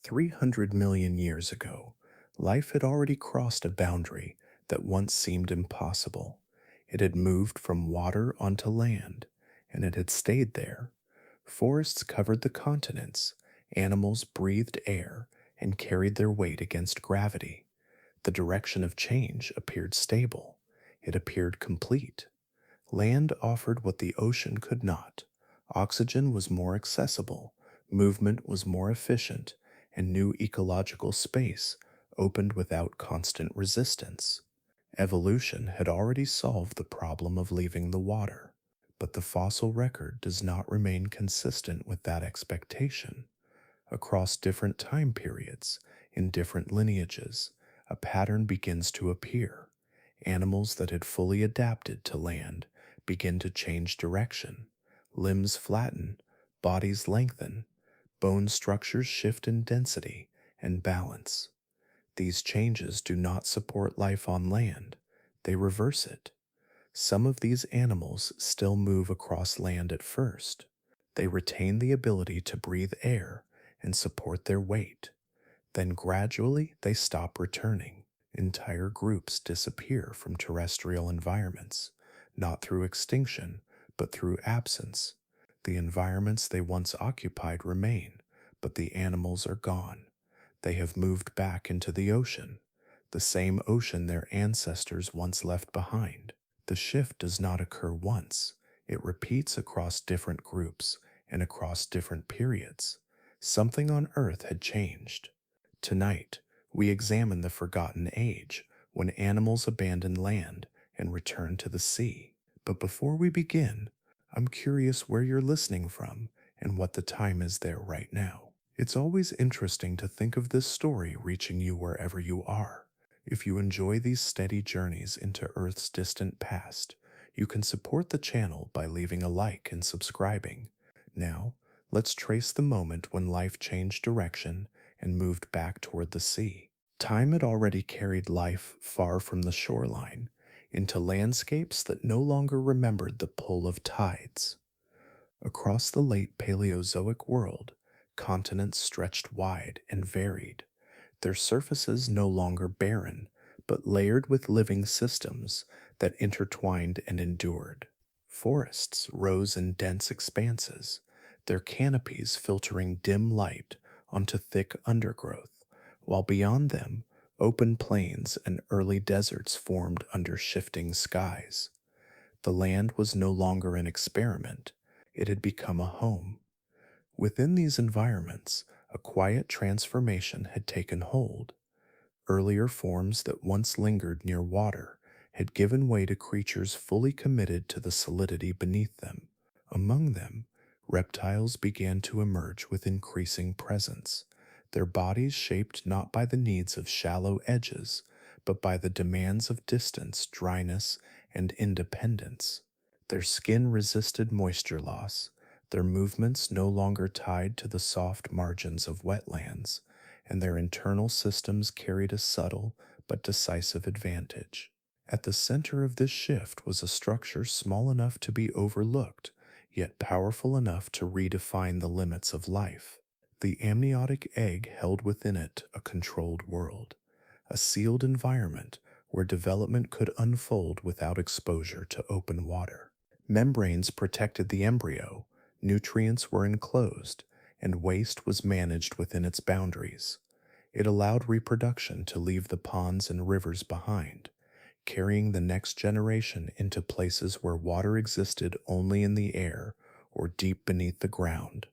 300 million years ago, life had already crossed a boundary that once seemed impossible. It had moved from water onto land, and it had stayed there. Forests covered the continents, animals breathed air and carried their weight against gravity. The direction of change appeared stable. It appeared complete. Land offered what the ocean could not. Oxygen was more accessible, movement was more efficient, and new ecological space opened without constant resistance. Evolution had already solved the problem of leaving the water, but the fossil record does not remain consistent with that expectation. Across different time periods, in different lineages, a pattern begins to appear. Animals that had fully adapted to land begin to change direction. Limbs flatten, bodies lengthen, bone structures shift in density and balance. These changes do not support life on land, they reverse it. Some of these animals still move across land at first. They retain the ability to breathe air and support their weight. Then gradually they stop returning. Entire groups disappear from terrestrial environments, not through extinction, but through absence. The environments they once occupied remain, but the animals are gone. They have moved back into the ocean, the same ocean their ancestors once left behind. The shift does not occur once, it repeats across different groups and across different periods. Something on Earth had changed. Tonight, we examine the forgotten age when animals abandoned land and returned to the sea. But before we begin, I'm curious where you're listening from and what the time is there right now. It's always interesting to think of this story reaching you wherever you are. If you enjoy these steady journeys into Earth's distant past, you can support the channel by leaving a like and subscribing. Now, let's trace the moment when life changed direction and moved back toward the sea. Time had already carried life far from the shoreline into landscapes that no longer remembered the pull of tides. Across the late Paleozoic world, continents stretched wide and varied, their surfaces no longer barren, but layered with living systems that intertwined and endured. Forests rose in dense expanses, their canopies filtering dim light onto thick undergrowth, while beyond them, open plains and early deserts formed under shifting skies. The land was no longer an experiment, it had become a home. Within these environments, a quiet transformation had taken hold. Earlier forms that once lingered near water had given way to creatures fully committed to the solidity beneath them. Among them, reptiles began to emerge with increasing presence, their bodies shaped not by the needs of shallow edges, but by the demands of distance, dryness, and independence. Their skin resisted moisture loss, their movements no longer tied to the soft margins of wetlands, and their internal systems carried a subtle but decisive advantage. At the center of this shift was a structure small enough to be overlooked, yet powerful enough to redefine the limits of life. The amniotic egg held within it a controlled world, a sealed environment where development could unfold without exposure to open water. Membranes protected the embryo, nutrients were enclosed, and waste was managed within its boundaries. It allowed reproduction to leave the ponds and rivers behind, carrying the next generation into places where water existed only in the air or deep beneath the ground.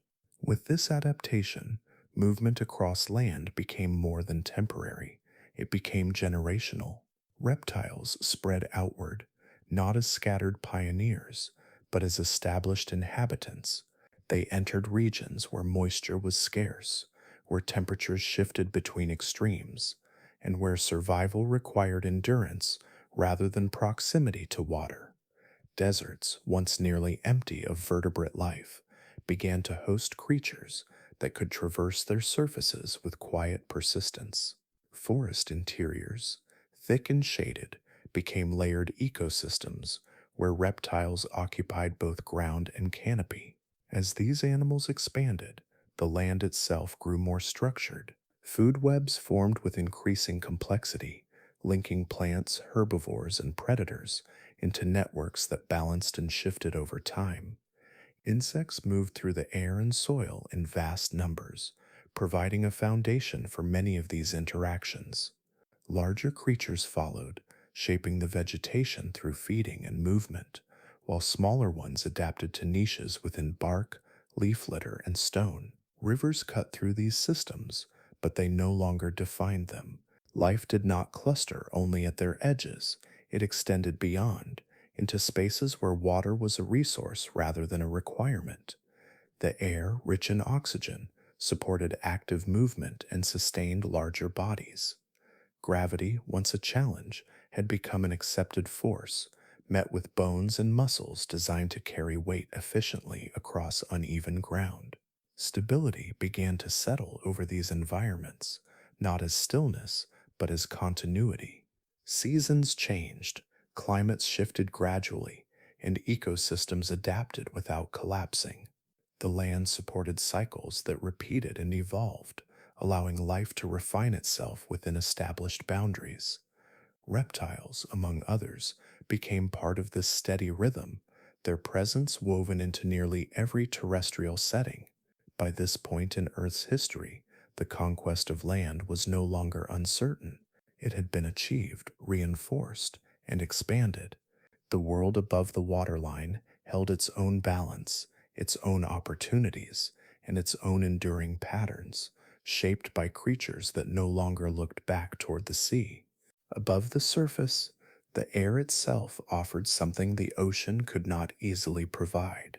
With this adaptation, movement across land became more than temporary, it became generational. Reptiles spread outward, not as scattered pioneers, but as established inhabitants. They entered regions where moisture was scarce, where temperatures shifted between extremes, and where survival required endurance rather than proximity to water. Deserts, once nearly empty of vertebrate life, began to host creatures that could traverse their surfaces with quiet persistence. Forest interiors, thick and shaded, became layered ecosystems where reptiles occupied both ground and canopy. As these animals expanded, the land itself grew more structured. Food webs formed with increasing complexity, linking plants, herbivores, and predators into networks that balanced and shifted over time. Insects moved through the air and soil in vast numbers, providing a foundation for many of these interactions. Larger creatures followed, shaping the vegetation through feeding and movement, while smaller ones adapted to niches within bark, leaf litter, and stone. Rivers cut through these systems, but they no longer defined them. Life did not cluster only at their edges, it extended beyond, into spaces where water was a resource rather than a requirement. The air, rich in oxygen, supported active movement and sustained larger bodies. Gravity, once a challenge, had become an accepted force, met with bones and muscles designed to carry weight efficiently across uneven ground. Stability began to settle over these environments, not as stillness, but as continuity. Seasons changed, climates shifted gradually, and ecosystems adapted without collapsing. The land supported cycles that repeated and evolved, allowing life to refine itself within established boundaries. Reptiles, among others, became part of this steady rhythm, their presence woven into nearly every terrestrial setting. By this point in Earth's history, the conquest of land was no longer uncertain. It had been achieved, reinforced, and expanded. The world above the waterline held its own balance, its own opportunities, and its own enduring patterns, shaped by creatures that no longer looked back toward the sea. Above the surface, the air itself offered something the ocean could not easily provide.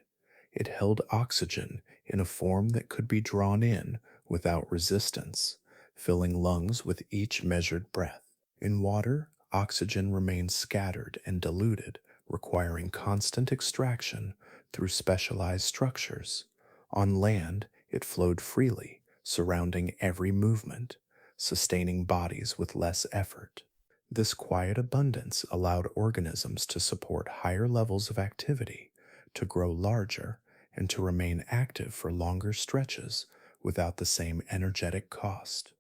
It held oxygen in a form that could be drawn in without resistance, filling lungs with each measured breath. In water, oxygen remained scattered and diluted, requiring constant extraction through specialized structures. On land, it flowed freely, surrounding every movement, sustaining bodies with less effort. This quiet abundance allowed organisms to support higher levels of activity, to grow larger, and to remain active for longer stretches without the same energetic cost.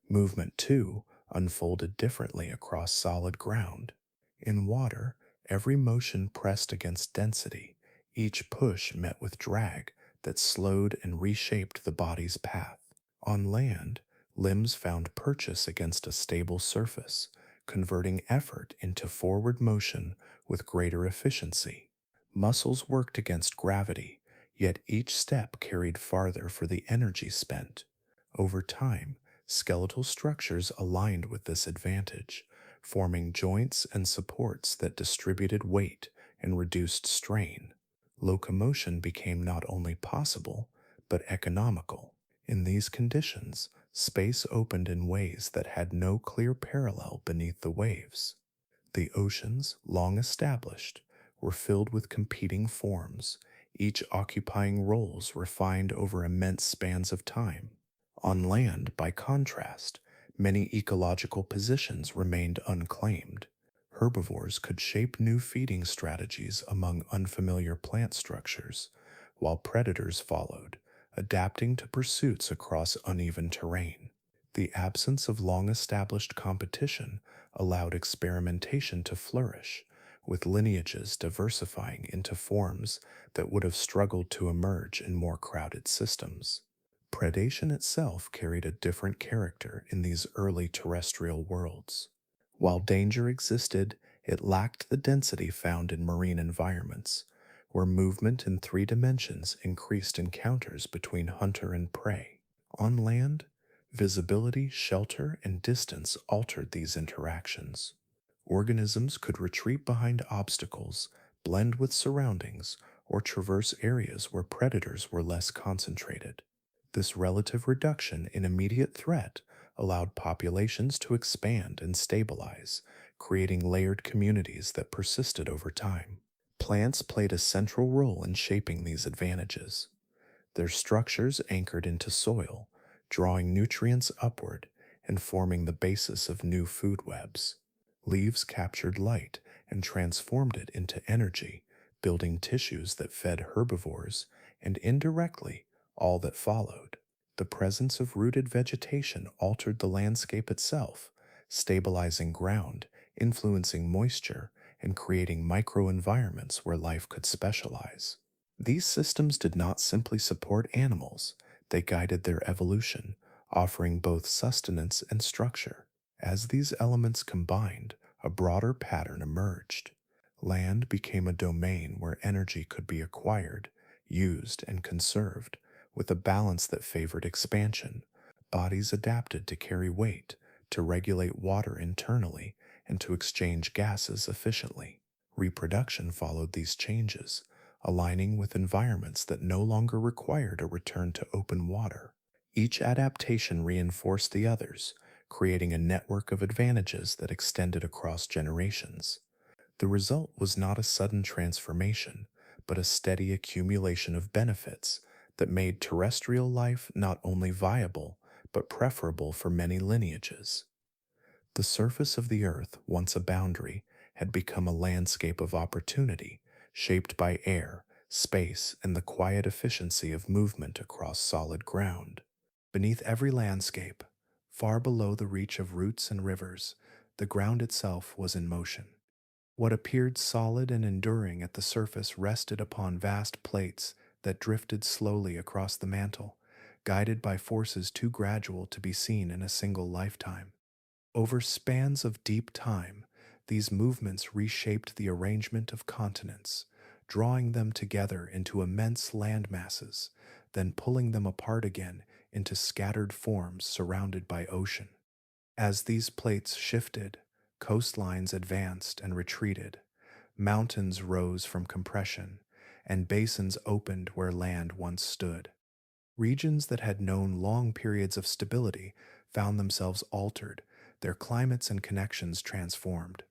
Movement, too, unfolded differently across solid ground. In water, every motion pressed against density, each push met with drag that slowed and reshaped the body's path. On land, limbs found purchase against a stable surface, converting effort into forward motion with greater efficiency. Muscles worked against gravity, yet each step carried farther for the energy spent. Over time, skeletal structures aligned with this advantage, forming joints and supports that distributed weight and reduced strain. Locomotion became not only possible, but economical. In these conditions, space opened in ways that had no clear parallel beneath the waves. The oceans, long established, were filled with competing forms, each occupying roles refined over immense spans of time. On land, by contrast, many ecological positions remained unclaimed. Herbivores could shape new feeding strategies among unfamiliar plant structures, while predators followed, adapting to pursuits across uneven terrain. The absence of long established competition allowed experimentation to flourish, with lineages diversifying into forms that would have struggled to emerge in more crowded systems. Predation itself carried a different character in these early terrestrial worlds. While danger existed, it lacked the density found in marine environments, where movement in 3 dimensions increased encounters between hunter and prey. On land, visibility, shelter, and distance altered these interactions. Organisms could retreat behind obstacles, blend with surroundings, or traverse areas where predators were less concentrated. This relative reduction in immediate threat allowed populations to expand and stabilize, creating layered communities that persisted over time. Plants played a central role in shaping these advantages. Their structures anchored into soil, drawing nutrients upward and forming the basis of new food webs. Leaves captured light and transformed it into energy, building tissues that fed herbivores and indirectly all that followed. The presence of rooted vegetation altered the landscape itself, stabilizing ground, influencing moisture, and creating microenvironments where life could specialize. These systems did not simply support animals, they guided their evolution, offering both sustenance and structure. As these elements combined, a broader pattern emerged. Land became a domain where energy could be acquired, used, and conserved, with a balance that favored expansion. Bodies adapted to carry weight, to regulate water internally, and to exchange gases efficiently. Reproduction followed these changes, aligning with environments that no longer required a return to open water. Each adaptation reinforced the others, creating a network of advantages that extended across generations. The result was not a sudden transformation, but a steady accumulation of benefits that made terrestrial life not only viable, but preferable for many lineages. The surface of the earth, once a boundary, had become a landscape of opportunity, shaped by air, space, and the quiet efficiency of movement across solid ground. Beneath every landscape, far below the reach of roots and rivers, the ground itself was in motion. What appeared solid and enduring at the surface rested upon vast plates that drifted slowly across the mantle, guided by forces too gradual to be seen in a single lifetime. Over spans of deep time, these movements reshaped the arrangement of continents, drawing them together into immense land masses, then pulling them apart again into scattered forms surrounded by ocean. As these plates shifted, coastlines advanced and retreated, mountains rose from compression, and basins opened where land once stood. Regions that had known long periods of stability found themselves altered, their climates and connections transformed.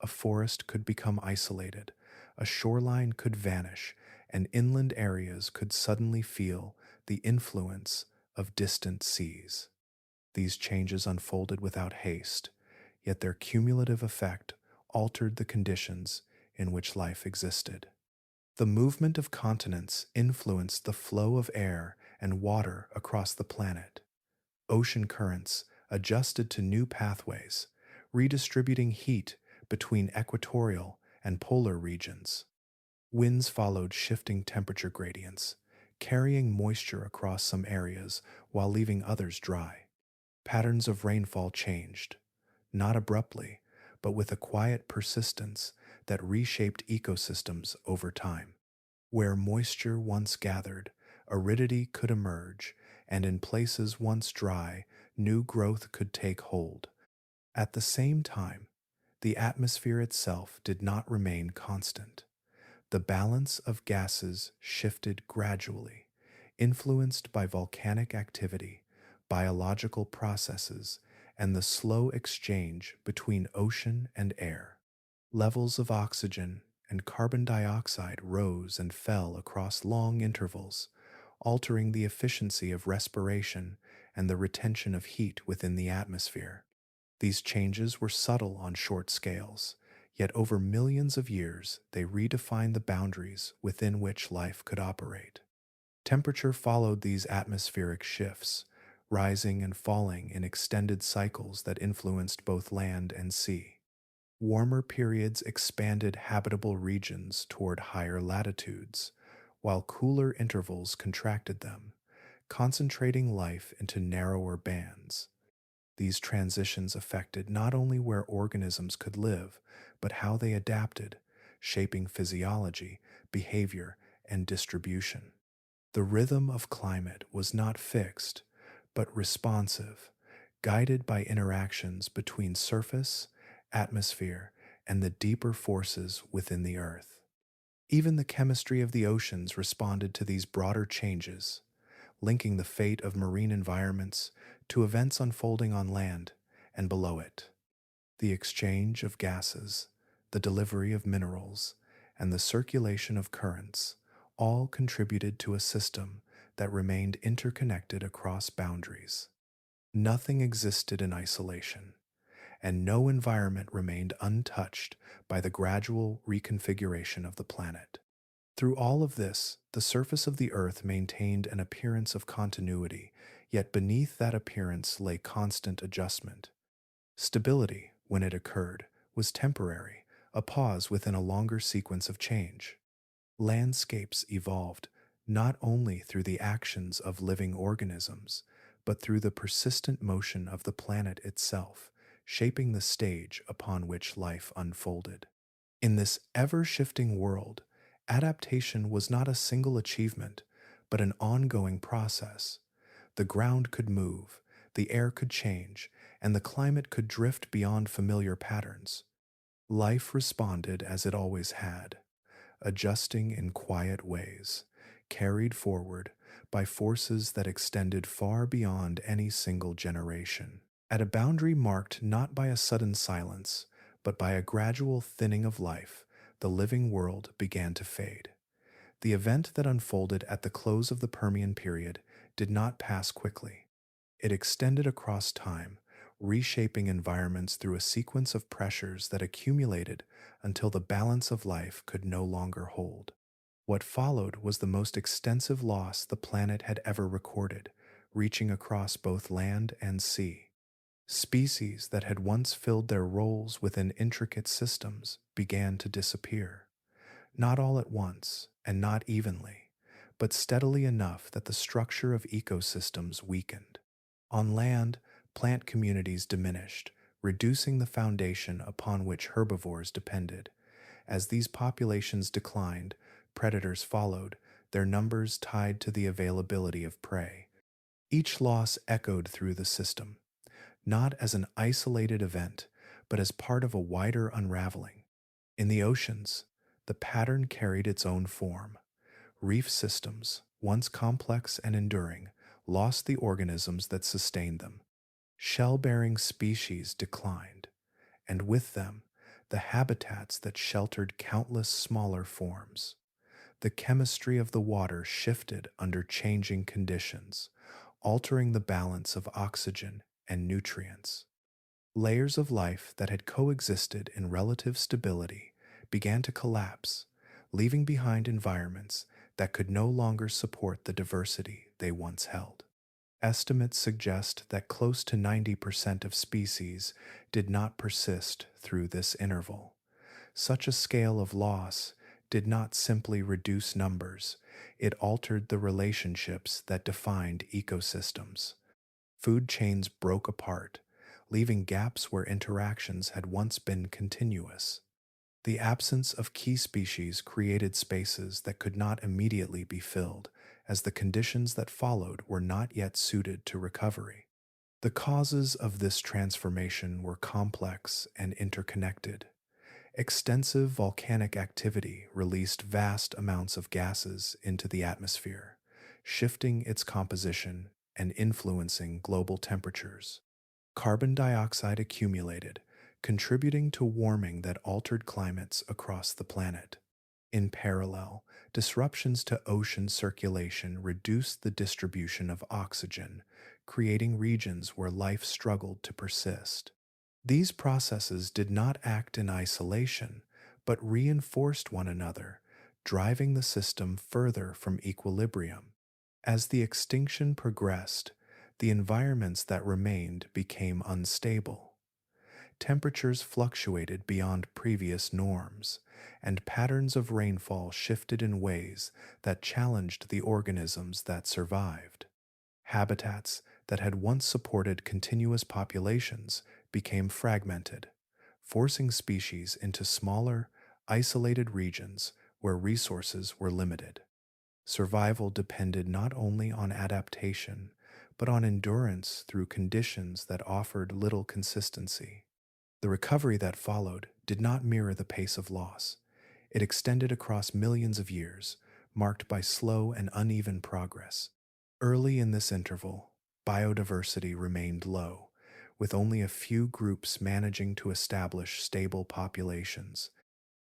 A forest could become isolated, a shoreline could vanish, and inland areas could suddenly feel the influence of distant seas. These changes unfolded without haste, yet their cumulative effect altered the conditions in which life existed. The movement of continents influenced the flow of air and water across the planet. Ocean currents adjusted to new pathways, redistributing heat between equatorial and polar regions. Winds followed shifting temperature gradients, carrying moisture across some areas while leaving others dry. Patterns of rainfall changed, not abruptly, but with a quiet persistence that reshaped ecosystems over time. Where moisture once gathered, aridity could emerge, and in places once dry, new growth could take hold. At the same time, the atmosphere itself did not remain constant. The balance of gases shifted gradually, influenced by volcanic activity, biological processes, and the slow exchange between ocean and air. Levels of oxygen and carbon dioxide rose and fell across long intervals, altering the efficiency of respiration and the retention of heat within the atmosphere. These changes were subtle on short scales, yet over millions of years they redefined the boundaries within which life could operate. Temperature followed these atmospheric shifts, rising and falling in extended cycles that influenced both land and sea. Warmer periods expanded habitable regions toward higher latitudes, while cooler intervals contracted them, concentrating life into narrower bands. These transitions affected not only where organisms could live, but how they adapted, shaping physiology, behavior, and distribution. The rhythm of climate was not fixed, but responsive, guided by interactions between surface, atmosphere, and the deeper forces within the earth. Even the chemistry of the oceans responded to these broader changes, linking the fate of marine environments to events unfolding on land and below it. The exchange of gases, the delivery of minerals, and the circulation of currents all contributed to a system that remained interconnected across boundaries. Nothing existed in isolation, and no environment remained untouched by the gradual reconfiguration of the planet. Through all of this, the surface of the Earth maintained an appearance of continuity, Yet beneath that appearance lay constant adjustment. Stability, when it occurred, was temporary, a pause within a longer sequence of change. Landscapes evolved not only through the actions of living organisms, but through the persistent motion of the planet itself, shaping the stage upon which life unfolded. In this ever shifting world, adaptation was not a single achievement, but an ongoing process. The ground could move, the air could change, and the climate could drift beyond familiar patterns. Life responded as it always had, adjusting in quiet ways, carried forward by forces that extended far beyond any single generation. At a boundary marked not by a sudden silence, but by a gradual thinning of life, the living world began to fade. The event that unfolded at the close of the Permian period did not pass quickly. It extended across time, reshaping environments through a sequence of pressures that accumulated until the balance of life could no longer hold. What followed was the most extensive loss the planet had ever recorded, reaching across both land and sea. Species that had once filled their roles within intricate systems began to disappear, not all at once and not evenly, but steadily enough that the structure of ecosystems weakened. On land, plant communities diminished, reducing the foundation upon which herbivores depended. As these populations declined, predators followed, their numbers tied to the availability of prey. Each loss echoed through the system, not as an isolated event, but as part of a wider unraveling. In the oceans, the pattern carried its own form. Reef systems, once complex and enduring, lost the organisms that sustained them. Shell-bearing species declined, and with them, the habitats that sheltered countless smaller forms. The chemistry of the water shifted under changing conditions, altering the balance of oxygen and nutrients. Layers of life that had coexisted in relative stability began to collapse, leaving behind environments that could no longer support the diversity they once held. Estimates suggest that close to 90% of species did not persist through this interval. Such a scale of loss did not simply reduce numbers, it altered the relationships that defined ecosystems. Food chains broke apart, leaving gaps where interactions had once been continuous. The absence of key species created spaces that could not immediately be filled, as the conditions that followed were not yet suited to recovery. The causes of this transformation were complex and interconnected. Extensive volcanic activity released vast amounts of gases into the atmosphere, shifting its composition and influencing global temperatures. Carbon dioxide accumulated, contributing to warming that altered climates across the planet. In parallel, disruptions to ocean circulation reduced the distribution of oxygen, creating regions where life struggled to persist. These processes did not act in isolation, but reinforced one another, driving the system further from equilibrium. As the extinction progressed, the environments that remained became unstable. Temperatures fluctuated beyond previous norms, and patterns of rainfall shifted in ways that challenged the organisms that survived. Habitats that had once supported continuous populations became fragmented, forcing species into smaller, isolated regions where resources were limited. Survival depended not only on adaptation, but on endurance through conditions that offered little consistency. The recovery that followed did not mirror the pace of loss. It extended across millions of years, marked by slow and uneven progress. Early in this interval, biodiversity remained low, with only a few groups managing to establish stable populations.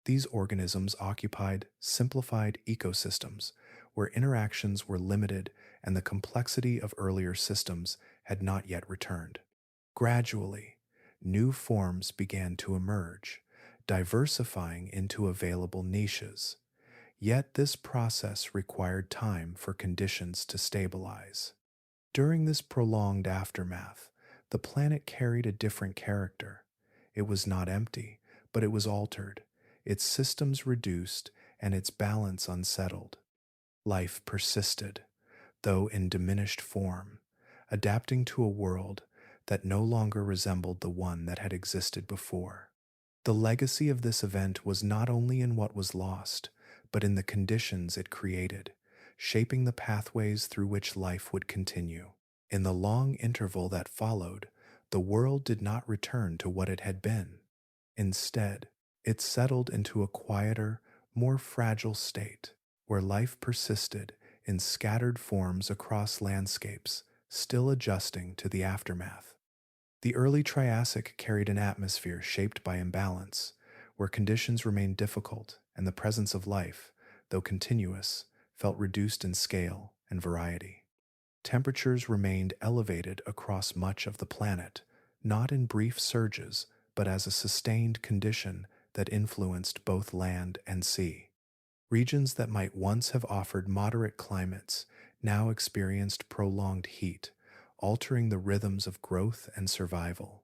These organisms occupied simplified ecosystems, where interactions were limited and the complexity of earlier systems had not yet returned. Gradually, new forms began to emerge, diversifying into available niches. Yet this process required time for conditions to stabilize. During this prolonged aftermath, the planet carried a different character. It was not empty, but it was altered, its systems reduced, and its balance unsettled. Life persisted, though in diminished form, adapting to a world that no longer resembled the one that had existed before. The legacy of this event was not only in what was lost, but in the conditions it created, shaping the pathways through which life would continue. In the long interval that followed, the world did not return to what it had been. Instead, it settled into a quieter, more fragile state, where life persisted in scattered forms across landscapes, still adjusting to the aftermath. The early Triassic carried an atmosphere shaped by imbalance, where conditions remained difficult and the presence of life, though continuous, felt reduced in scale and variety. Temperatures remained elevated across much of the planet, not in brief surges, but as a sustained condition that influenced both land and sea. Regions that might once have offered moderate climates now experienced prolonged heat, altering the rhythms of growth and survival.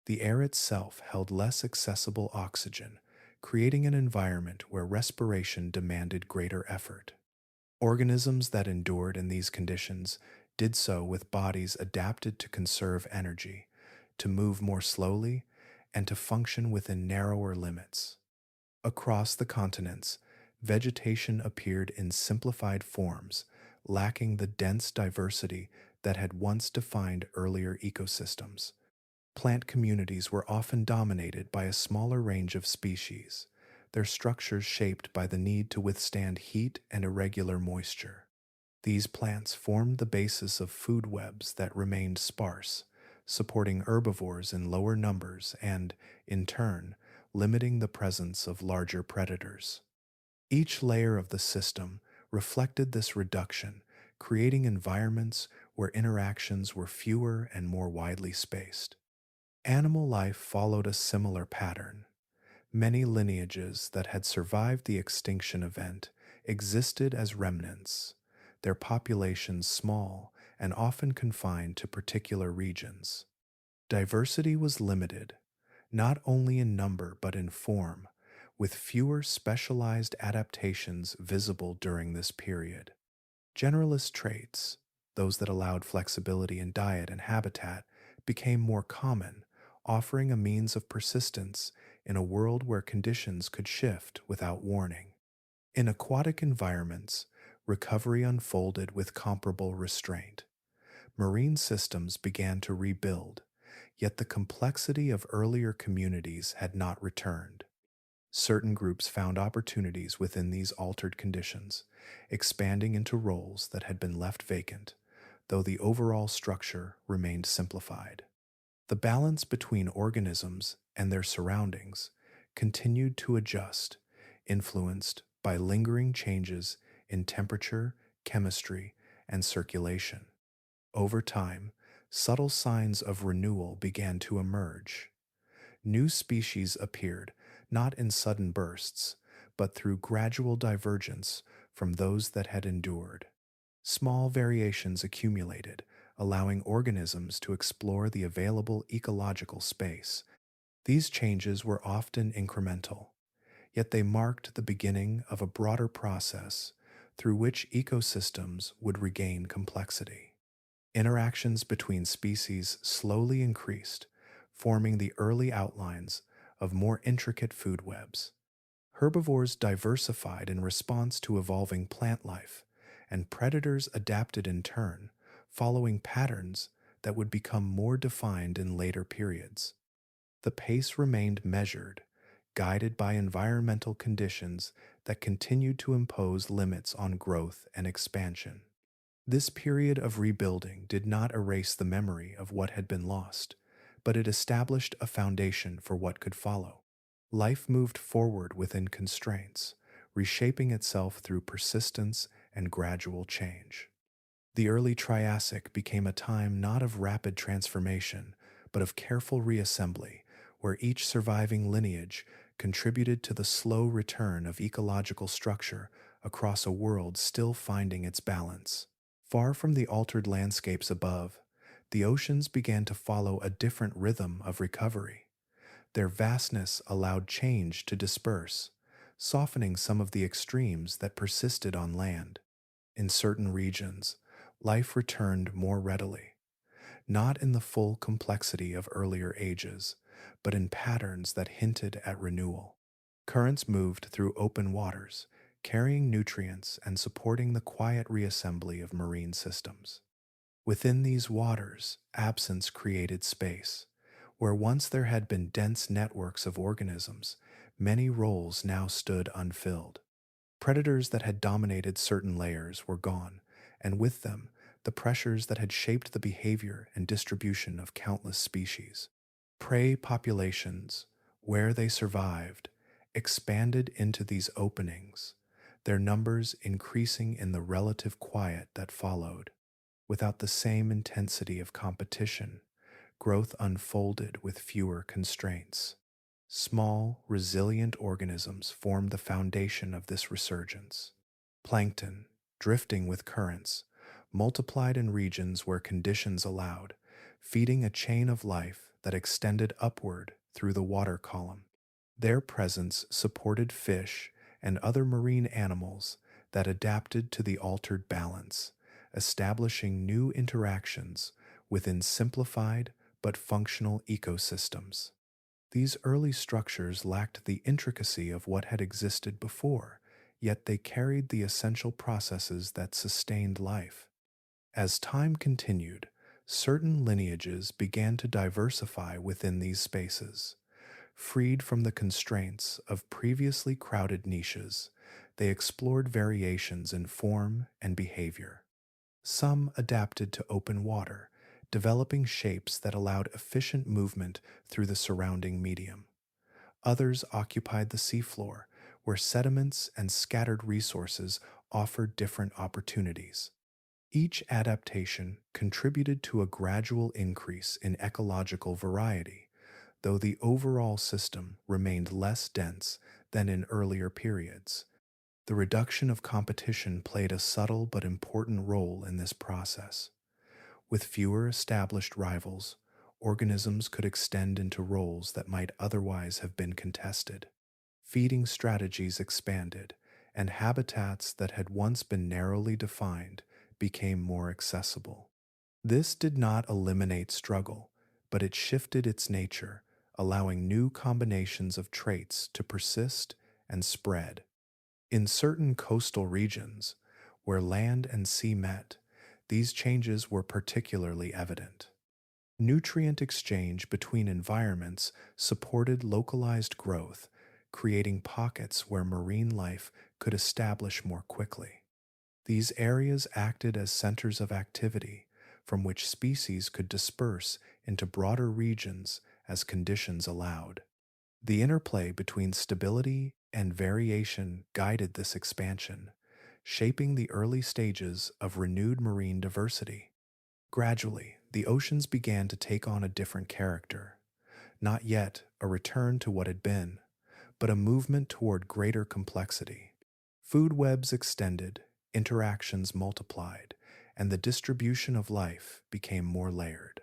The air itself held less accessible oxygen, creating an environment where respiration demanded greater effort. Organisms that endured in these conditions did so with bodies adapted to conserve energy, to move more slowly, and to function within narrower limits. Across the continents, vegetation appeared in simplified forms, lacking the dense diversity that had once defined earlier ecosystems. Plant communities were often dominated by a smaller range of species, their structures shaped by the need to withstand heat and irregular moisture. These plants formed the basis of food webs that remained sparse, supporting herbivores in lower numbers and, in turn, limiting the presence of larger predators. Each layer of the system reflected this reduction, creating environments where interactions were fewer and more widely spaced. Animal life followed a similar pattern. Many lineages that had survived the extinction event existed as remnants, their populations small and often confined to particular regions. Diversity was limited, not only in number but in form, with fewer specialized adaptations visible during this period. Generalist traits, those that allowed flexibility in diet and habitat, became more common, offering a means of persistence in a world where conditions could shift without warning. In aquatic environments, recovery unfolded with comparable restraint. Marine systems began to rebuild, yet the complexity of earlier communities had not returned. Certain groups found opportunities within these altered conditions, expanding into roles that had been left vacant, though the overall structure remained simplified. The balance between organisms and their surroundings continued to adjust, influenced by lingering changes in temperature, chemistry, and circulation. Over time, subtle signs of renewal began to emerge. New species appeared, not in sudden bursts, but through gradual divergence from those that had endured. Small variations accumulated, allowing organisms to explore the available ecological space. These changes were often incremental, yet they marked the beginning of a broader process through which ecosystems would regain complexity. Interactions between species slowly increased, forming the early outlines of more intricate food webs. Herbivores diversified in response to evolving plant life, and predators adapted in turn, following patterns that would become more defined in later periods. The pace remained measured, guided by environmental conditions that continued to impose limits on growth and expansion. This period of rebuilding did not erase the memory of what had been lost, but it established a foundation for what could follow. Life moved forward within constraints, reshaping itself through persistence and gradual change. The early Triassic became a time not of rapid transformation, but of careful reassembly, where each surviving lineage contributed to the slow return of ecological structure across a world still finding its balance. Far from the altered landscapes above, the oceans began to follow a different rhythm of recovery. Their vastness allowed change to disperse, softening some of the extremes that persisted on land. In certain regions, life returned more readily, not in the full complexity of earlier ages, but in patterns that hinted at renewal. Currents moved through open waters, carrying nutrients and supporting the quiet reassembly of marine systems. Within these waters, absence created space. Where once there had been dense networks of organisms, many roles now stood unfilled. Predators that had dominated certain layers were gone, and with them, the pressures that had shaped the behavior and distribution of countless species. Prey populations, where they survived, expanded into these openings, their numbers increasing in the relative quiet that followed. Without the same intensity of competition, growth unfolded with fewer constraints. Small, resilient organisms formed the foundation of this resurgence. Plankton, drifting with currents, multiplied in regions where conditions allowed, feeding a chain of life that extended upward through the water column. Their presence supported fish and other marine animals that adapted to the altered balance, establishing new interactions within simplified but functional ecosystems. These early structures lacked the intricacy of what had existed before, yet they carried the essential processes that sustained life. As time continued, certain lineages began to diversify within these spaces. Freed from the constraints of previously crowded niches, they explored variations in form and behavior. Some adapted to open water, developing shapes that allowed efficient movement through the surrounding medium. Others occupied the seafloor, where sediments and scattered resources offered different opportunities. Each adaptation contributed to a gradual increase in ecological variety, though the overall system remained less dense than in earlier periods. The reduction of competition played a subtle but important role in this process. With fewer established rivals, organisms could extend into roles that might otherwise have been contested. Feeding strategies expanded, and habitats that had once been narrowly defined became more accessible. This did not eliminate struggle, but it shifted its nature, allowing new combinations of traits to persist and spread. In certain coastal regions, where land and sea met, these changes were particularly evident. Nutrient exchange between environments supported localized growth, creating pockets where marine life could establish more quickly. These areas acted as centers of activity from which species could disperse into broader regions as conditions allowed. The interplay between stability and variation guided this expansion, shaping the early stages of renewed marine diversity. Gradually, the oceans began to take on a different character, not yet a return to what had been, but a movement toward greater complexity. Food webs extended, interactions multiplied, and the distribution of life became more layered.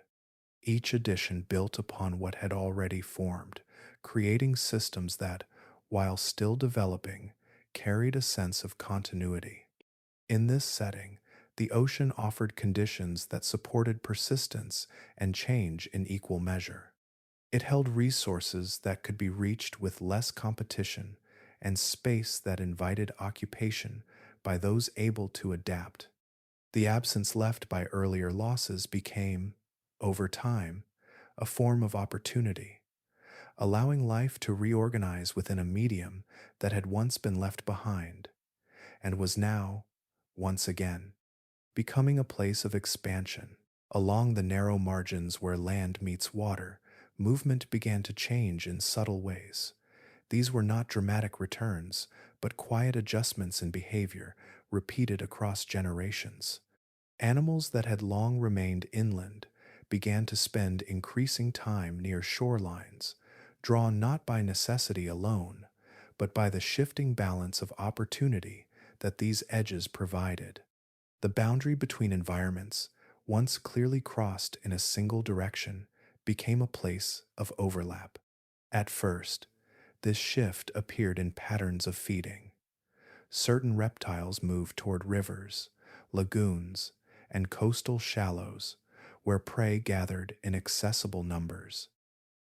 Each addition built upon what had already formed, creating systems that, while still developing, carried a sense of continuity. In this setting, the ocean offered conditions that supported persistence and change in equal measure. It held resources that could be reached with less competition and space that invited occupation by those able to adapt. The absence left by earlier losses became, over time, a form of opportunity, allowing life to reorganize within a medium that had once been left behind and was now, once again, becoming a place of expansion. Along the narrow margins where land meets water, movement began to change in subtle ways. These were not dramatic returns, but quiet adjustments in behavior repeated across generations. Animals that had long remained inland began to spend increasing time near shorelines, drawn not by necessity alone, but by the shifting balance of opportunity that these edges provided. The boundary between environments, once clearly crossed in a single direction, became a place of overlap. At first, this shift appeared in patterns of feeding. Certain reptiles moved toward rivers, lagoons, and coastal shallows where prey gathered in accessible numbers.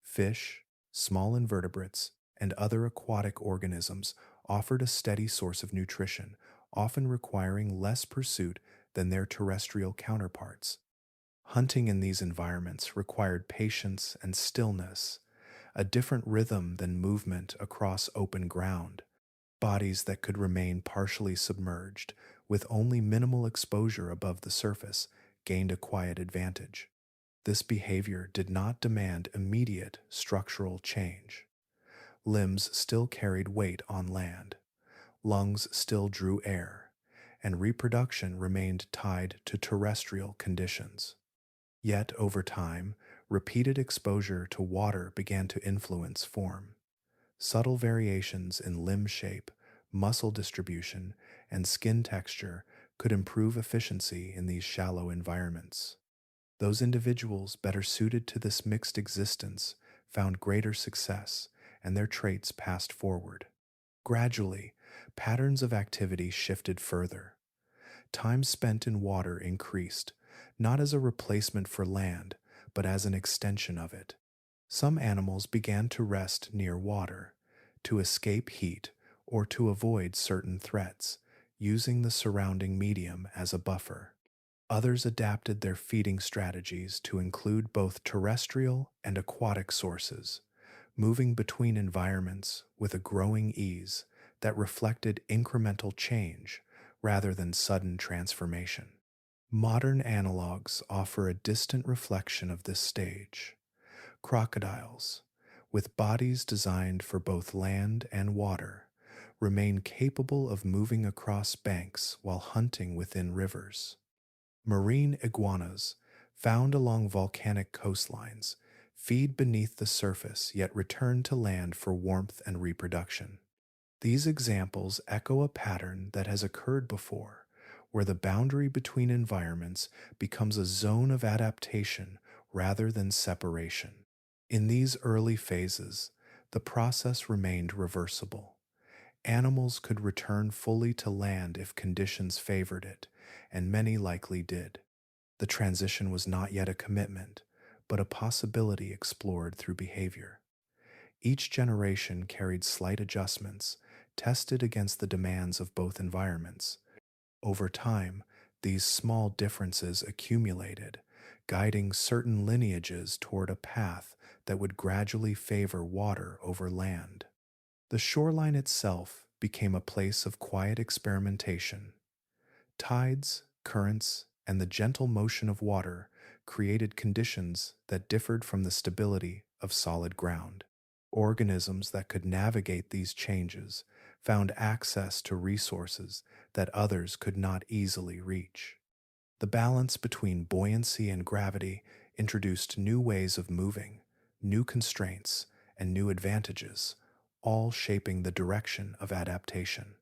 Fish, small invertebrates, and other aquatic organisms offered a steady source of nutrition, often requiring less pursuit than their terrestrial counterparts. Hunting in these environments required patience and stillness, a different rhythm than movement across open ground. Bodies that could remain partially submerged, with only minimal exposure above the surface, gained a quiet advantage. This behavior did not demand immediate structural change. Limbs still carried weight on land, lungs still drew air, and reproduction remained tied to terrestrial conditions. Yet, over time, repeated exposure to water began to influence form. Subtle variations in limb shape, muscle distribution, and skin texture could improve efficiency in these shallow environments. Those individuals better suited to this mixed existence found greater success, and their traits passed forward. Gradually, patterns of activity shifted further. Time spent in water increased, not as a replacement for land, but as an extension of it. Some animals began to rest near water, to escape heat or to avoid certain threats, using the surrounding medium as a buffer. Others adapted their feeding strategies to include both terrestrial and aquatic sources, moving between environments with a growing ease that reflected incremental change rather than sudden transformation. Modern analogs offer a distant reflection of this stage. Crocodiles, with bodies designed for both land and water, remain capable of moving across banks while hunting within rivers. Marine iguanas, found along volcanic coastlines, feed beneath the surface yet return to land for warmth and reproduction. These examples echo a pattern that has occurred before, where the boundary between environments becomes a zone of adaptation rather than separation. In these early phases, the process remained reversible. Animals could return fully to land if conditions favored it, and many likely did. The transition was not yet a commitment, but a possibility explored through behavior. Each generation carried slight adjustments, tested against the demands of both environments. Over time, these small differences accumulated, guiding certain lineages toward a path that would gradually favor water over land. The shoreline itself became a place of quiet experimentation. Tides, currents, and the gentle motion of water created conditions that differed from the stability of solid ground. Organisms that could navigate these changes found access to resources that others could not easily reach. The balance between buoyancy and gravity introduced new ways of moving, new constraints, and new advantages, all shaping the direction of adaptation.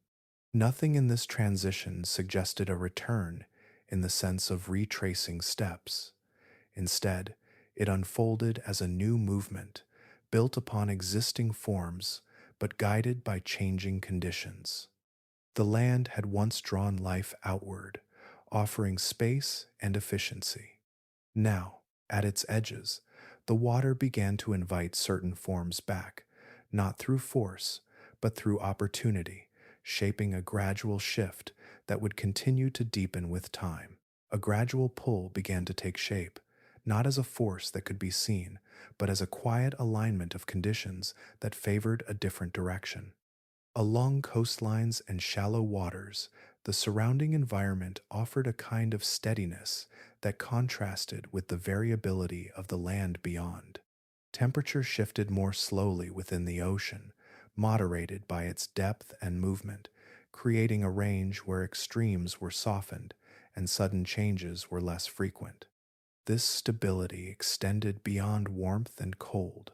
Nothing in this transition suggested a return in the sense of retracing steps. Instead, it unfolded as a new movement, built upon existing forms but guided by changing conditions. The land had once drawn life outward, offering space and efficiency. Now, at its edges, the water began to invite certain forms back, not through force, but through opportunity, shaping a gradual shift that would continue to deepen with time. A gradual pull began to take shape, not as a force that could be seen, but as a quiet alignment of conditions that favored a different direction. Along coastlines and shallow waters, the surrounding environment offered a kind of steadiness that contrasted with the variability of the land beyond. Temperature shifted more slowly within the ocean, moderated by its depth and movement, creating a range where extremes were softened and sudden changes were less frequent. This stability extended beyond warmth and cold.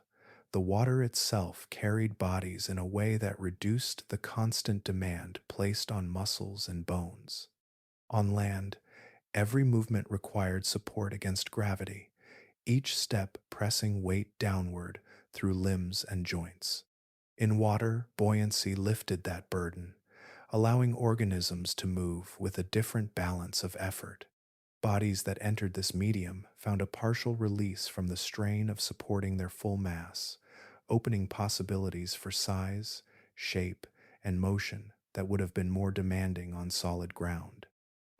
The water itself carried bodies in a way that reduced the constant demand placed on muscles and bones. On land, Every movement required support against gravity, each step pressing weight downward through limbs and joints. In water, buoyancy lifted that burden, allowing organisms to move with a different balance of effort. Bodies that entered this medium found a partial release from the strain of supporting their full mass, opening possibilities for size, shape, and motion that would have been more demanding on solid ground.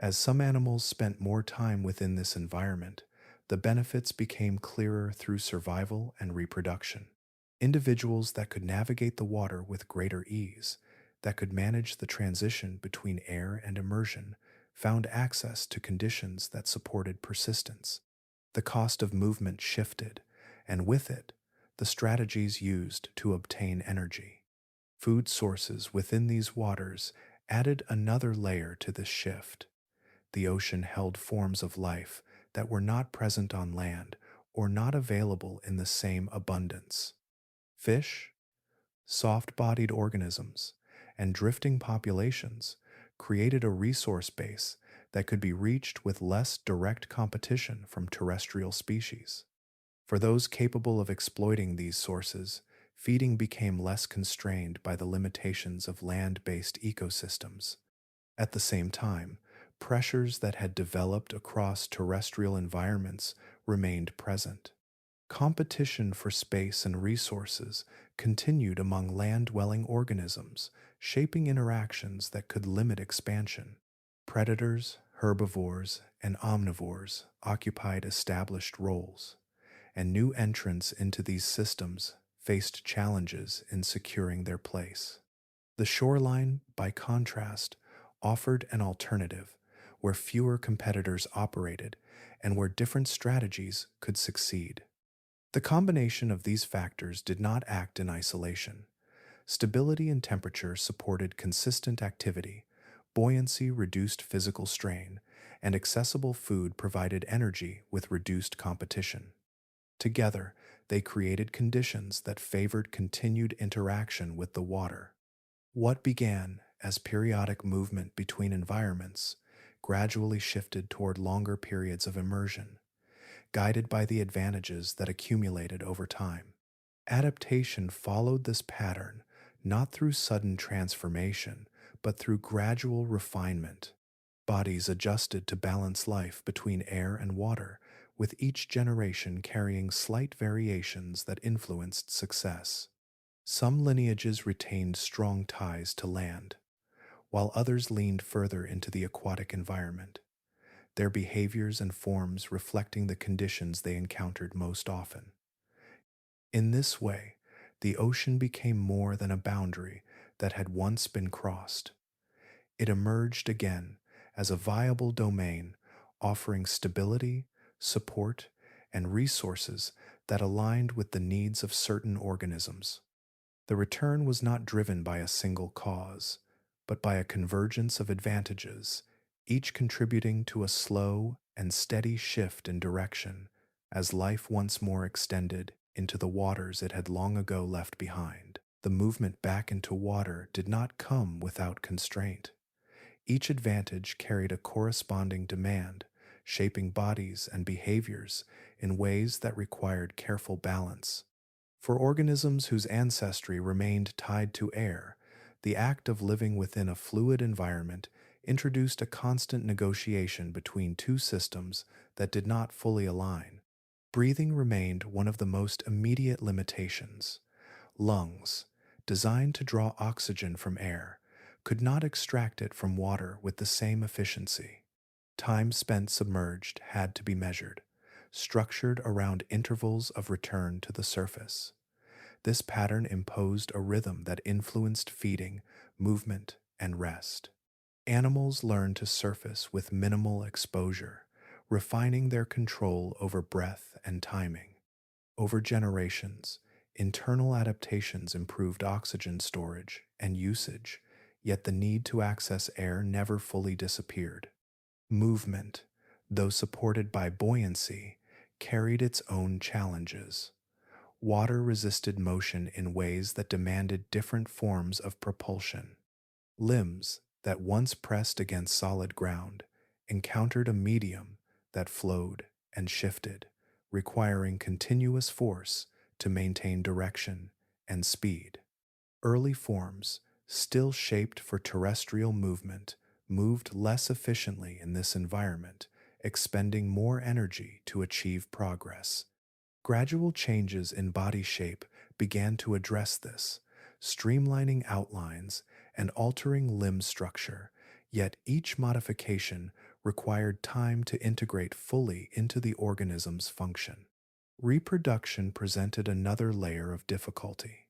As some animals spent more time within this environment, the benefits became clearer through survival and reproduction. Individuals that could navigate the water with greater ease, that could manage the transition between air and immersion, found access to conditions that supported persistence. The cost of movement shifted, and with it, the strategies used to obtain energy. Food sources within these waters added another layer to this shift. The ocean held forms of life that were not present on land or not available in the same abundance. Fish, soft bodied organisms, and drifting populations created a resource base that could be reached with less direct competition from terrestrial species. For those capable of exploiting these sources, feeding became less constrained by the limitations of land based ecosystems. At the same time, pressures that had developed across terrestrial environments remained present. Competition for space and resources continued among land dwelling organisms, shaping interactions that could limit expansion. Predators, herbivores, and omnivores occupied established roles, and new entrants into these systems faced challenges in securing their place. The shoreline, by contrast, offered an alternative where fewer competitors operated and where different strategies could succeed. The combination of these factors did not act in isolation. Stability and temperature supported consistent activity, buoyancy reduced physical strain, and accessible food provided energy with reduced competition. Together, they created conditions that favored continued interaction with the water. What began as periodic movement between environments gradually shifted toward longer periods of immersion, guided by the advantages that accumulated over time. Adaptation followed this pattern not through sudden transformation, but through gradual refinement. Bodies adjusted to balance life between air and water, with each generation carrying slight variations that influenced success. Some lineages retained strong ties to land, while others leaned further into the aquatic environment, their behaviors and forms reflecting the conditions they encountered most often. In this way, the ocean became more than a boundary that had once been crossed. It emerged again as a viable domain offering stability, support, and resources that aligned with the needs of certain organisms. The return was not driven by a single cause, but by a convergence of advantages, each contributing to a slow and steady shift in direction as life once more extended into the waters it had long ago left behind. The movement back into water did not come without constraint. Each advantage carried a corresponding demand, shaping bodies and behaviors in ways that required careful balance. For organisms whose ancestry remained tied to air, the act of living within a fluid environment introduced a constant negotiation between two systems that did not fully align. Breathing remained one of the most immediate limitations. Lungs, designed to draw oxygen from air, could not extract it from water with the same efficiency. Time spent submerged had to be measured, structured around intervals of return to the surface. This pattern imposed a rhythm that influenced feeding, movement, and rest. Animals learned to surface with minimal exposure, refining their control over breath and timing. Over generations, internal adaptations improved oxygen storage and usage, yet the need to access air never fully disappeared. Movement, though supported by buoyancy, carried its own challenges. Water resisted motion in ways that demanded different forms of propulsion. Limbs that once pressed against solid ground encountered a medium that flowed and shifted, requiring continuous force to maintain direction and speed. Early forms, still shaped for terrestrial movement, moved less efficiently in this environment, expending more energy to achieve progress. Gradual changes in body shape began to address this, streamlining outlines and altering limb structure, yet each modification required time to integrate fully into the organism's function. Reproduction presented another layer of difficulty.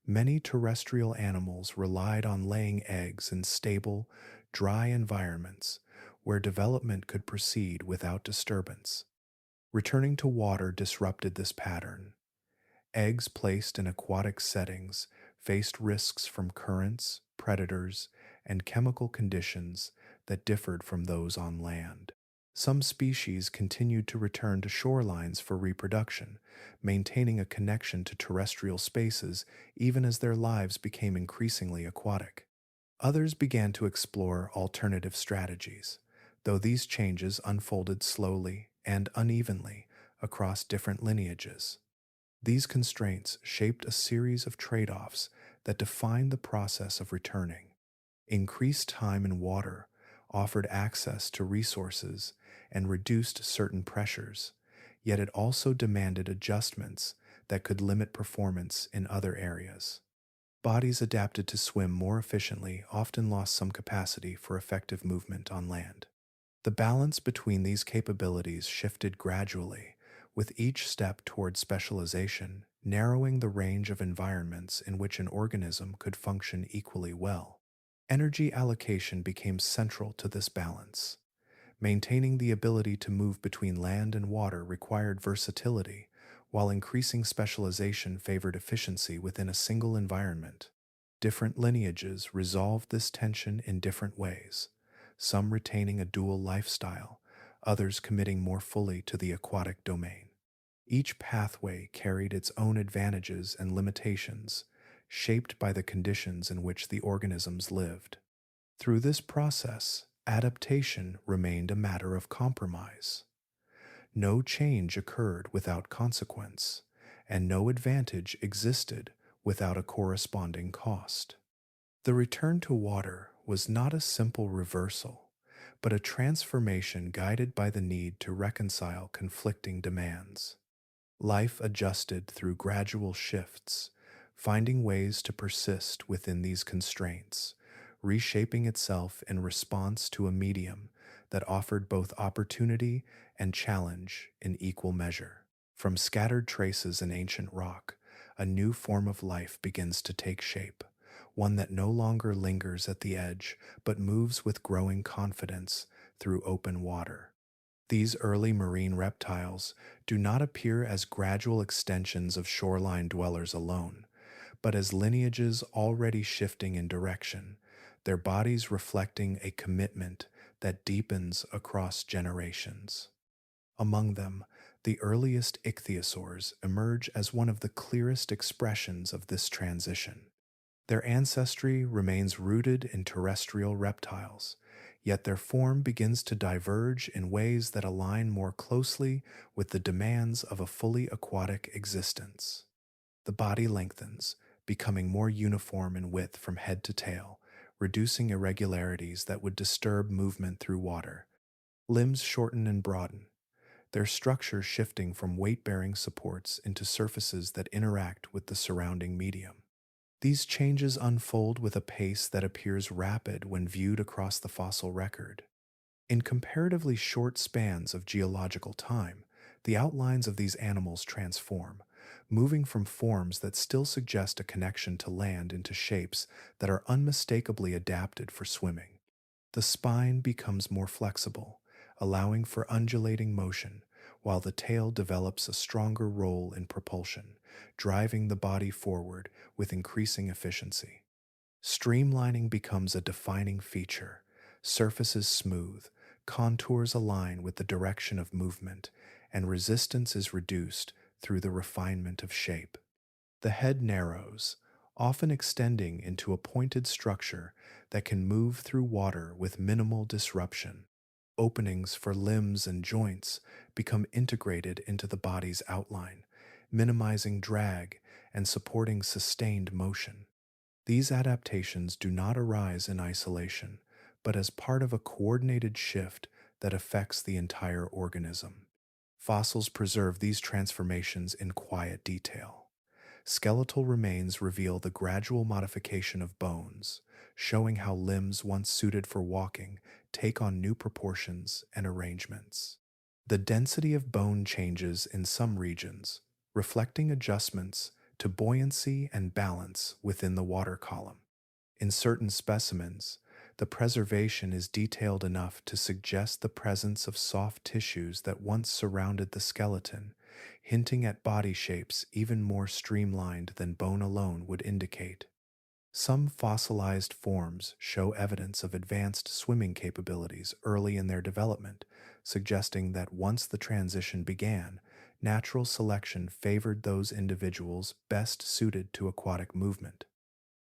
Many terrestrial animals relied on laying eggs in stable, dry environments where development could proceed without disturbance. Returning to water disrupted this pattern. Eggs placed in aquatic settings faced risks from currents, predators, and chemical conditions that differed from those on land. Some species continued to return to shorelines for reproduction, maintaining a connection to terrestrial spaces even as their lives became increasingly aquatic. Others began to explore alternative strategies, though these changes unfolded slowly and unevenly across different lineages. These constraints shaped a series of trade-offs that defined the process of returning. Increased time in water offered access to resources and reduced certain pressures, yet it also demanded adjustments that could limit performance in other areas. Bodies adapted to swim more efficiently often lost some capacity for effective movement on land. The balance between these capabilities shifted gradually, with each step toward specialization narrowing the range of environments in which an organism could function equally well. Energy allocation became central to this balance. Maintaining the ability to move between land and water required versatility, while increasing specialization favored efficiency within a single environment. Different lineages resolved this tension in different ways, some retaining a dual lifestyle, others committing more fully to the aquatic domain. Each pathway carried its own advantages and limitations, shaped by the conditions in which the organisms lived. Through this process, adaptation remained a matter of compromise. No change occurred without consequence, and no advantage existed without a corresponding cost. The return to water was not a simple reversal, but a transformation guided by the need to reconcile conflicting demands. Life adjusted through gradual shifts, finding ways to persist within these constraints, reshaping itself in response to a medium that offered both opportunity and challenge in equal measure. From scattered traces in ancient rock, a new form of life begins to take shape, one that no longer lingers at the edge but moves with growing confidence through open water. These early marine reptiles do not appear as gradual extensions of shoreline dwellers alone, but as lineages already shifting in direction, their bodies reflecting a commitment that deepens across generations. Among them, the earliest ichthyosaurs emerge as one of the clearest expressions of this transition. Their ancestry remains rooted in terrestrial reptiles, yet their form begins to diverge in ways that align more closely with the demands of a fully aquatic existence. The body lengthens, becoming more uniform in width from head to tail, reducing irregularities that would disturb movement through water. Limbs shorten and broaden, their structure shifting from weight-bearing supports into surfaces that interact with the surrounding medium. These changes unfold with a pace that appears rapid when viewed across the fossil record. In comparatively short spans of geological time, the outlines of these animals transform, moving from forms that still suggest a connection to land into shapes that are unmistakably adapted for swimming. The spine becomes more flexible, allowing for undulating motion, while the tail develops a stronger role in propulsion, driving the body forward with increasing efficiency. Streamlining becomes a defining feature, surfaces smooth, contours align with the direction of movement, and resistance is reduced through the refinement of shape. The head narrows, often extending into a pointed structure that can move through water with minimal disruption. openings for limbs and joints become integrated into the body's outline, minimizing drag and supporting sustained motion. These adaptations do not arise in isolation, but as part of a coordinated shift that affects the entire organism. Fossils preserve these transformations in quiet detail. Skeletal remains reveal the gradual modification of bones, showing how limbs once suited for walking take on new proportions and arrangements. The density of bone changes in some regions, reflecting adjustments to buoyancy and balance within the water column. In certain specimens, the preservation is detailed enough to suggest the presence of soft tissues that once surrounded the skeleton, hinting at body shapes even more streamlined than bone alone would indicate. Some fossilized forms show evidence of advanced swimming capabilities early in their development, suggesting that once the transition began, natural selection favored those individuals best suited to aquatic movement.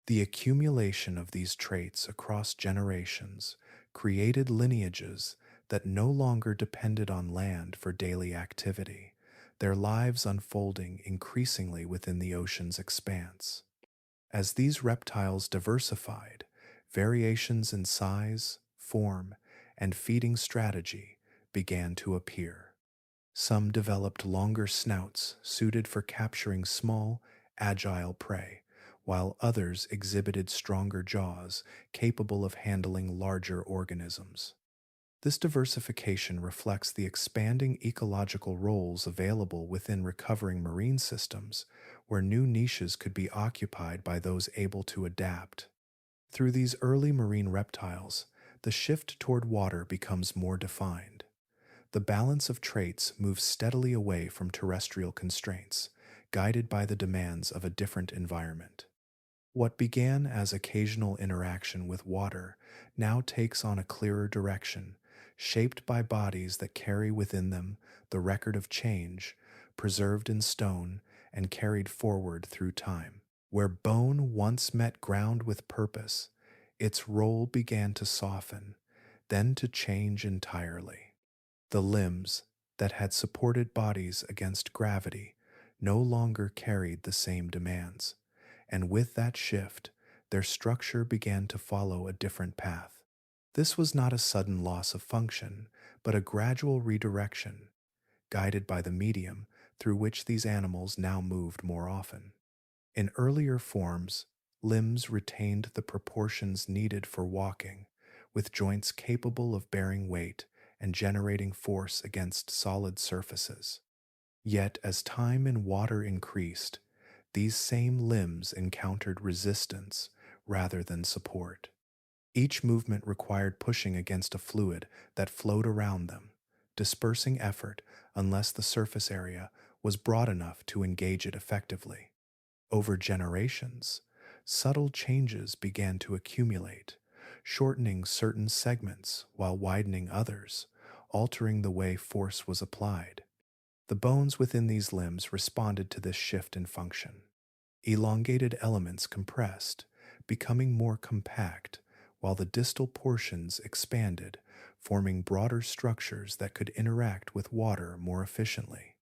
The accumulation of these traits across generations created lineages that no longer depended on land for daily activity, their lives unfolding increasingly within the ocean's expanse. As these reptiles diversified, variations in size, form, and feeding strategy began to appear. Some developed longer snouts suited for capturing small, agile prey, while others exhibited stronger jaws capable of handling larger organisms. This diversification reflects the expanding ecological roles available within recovering marine systems, where new niches could be occupied by those able to adapt. Through these early marine reptiles, the shift toward water becomes more defined. The balance of traits moves steadily away from terrestrial constraints, guided by the demands of a different environment. What began as occasional interaction with water now takes on a clearer direction, shaped by bodies that carry within them the record of change, preserved in stone and carried forward through time. Where bone once met ground with purpose, its role began to soften, then to change entirely. The limbs that had supported bodies against gravity no longer carried the same demands, and with that shift, their structure began to follow a different path. This was not a sudden loss of function, but a gradual redirection, guided by the medium through which these animals now moved more often. In earlier forms, limbs retained the proportions needed for walking, with joints capable of bearing weight and generating force against solid surfaces. Yet, as time and water increased, these same limbs encountered resistance rather than support. Each movement required pushing against a fluid that flowed around them, dispersing effort unless the surface area was broad enough to engage it effectively. Over generations, subtle changes began to accumulate, shortening certain segments while widening others, altering the way force was applied. The bones within these limbs responded to this shift in function. Elongated elements compressed, becoming more compact, while the distal portions expanded, forming broader structures that could interact with water more efficiently.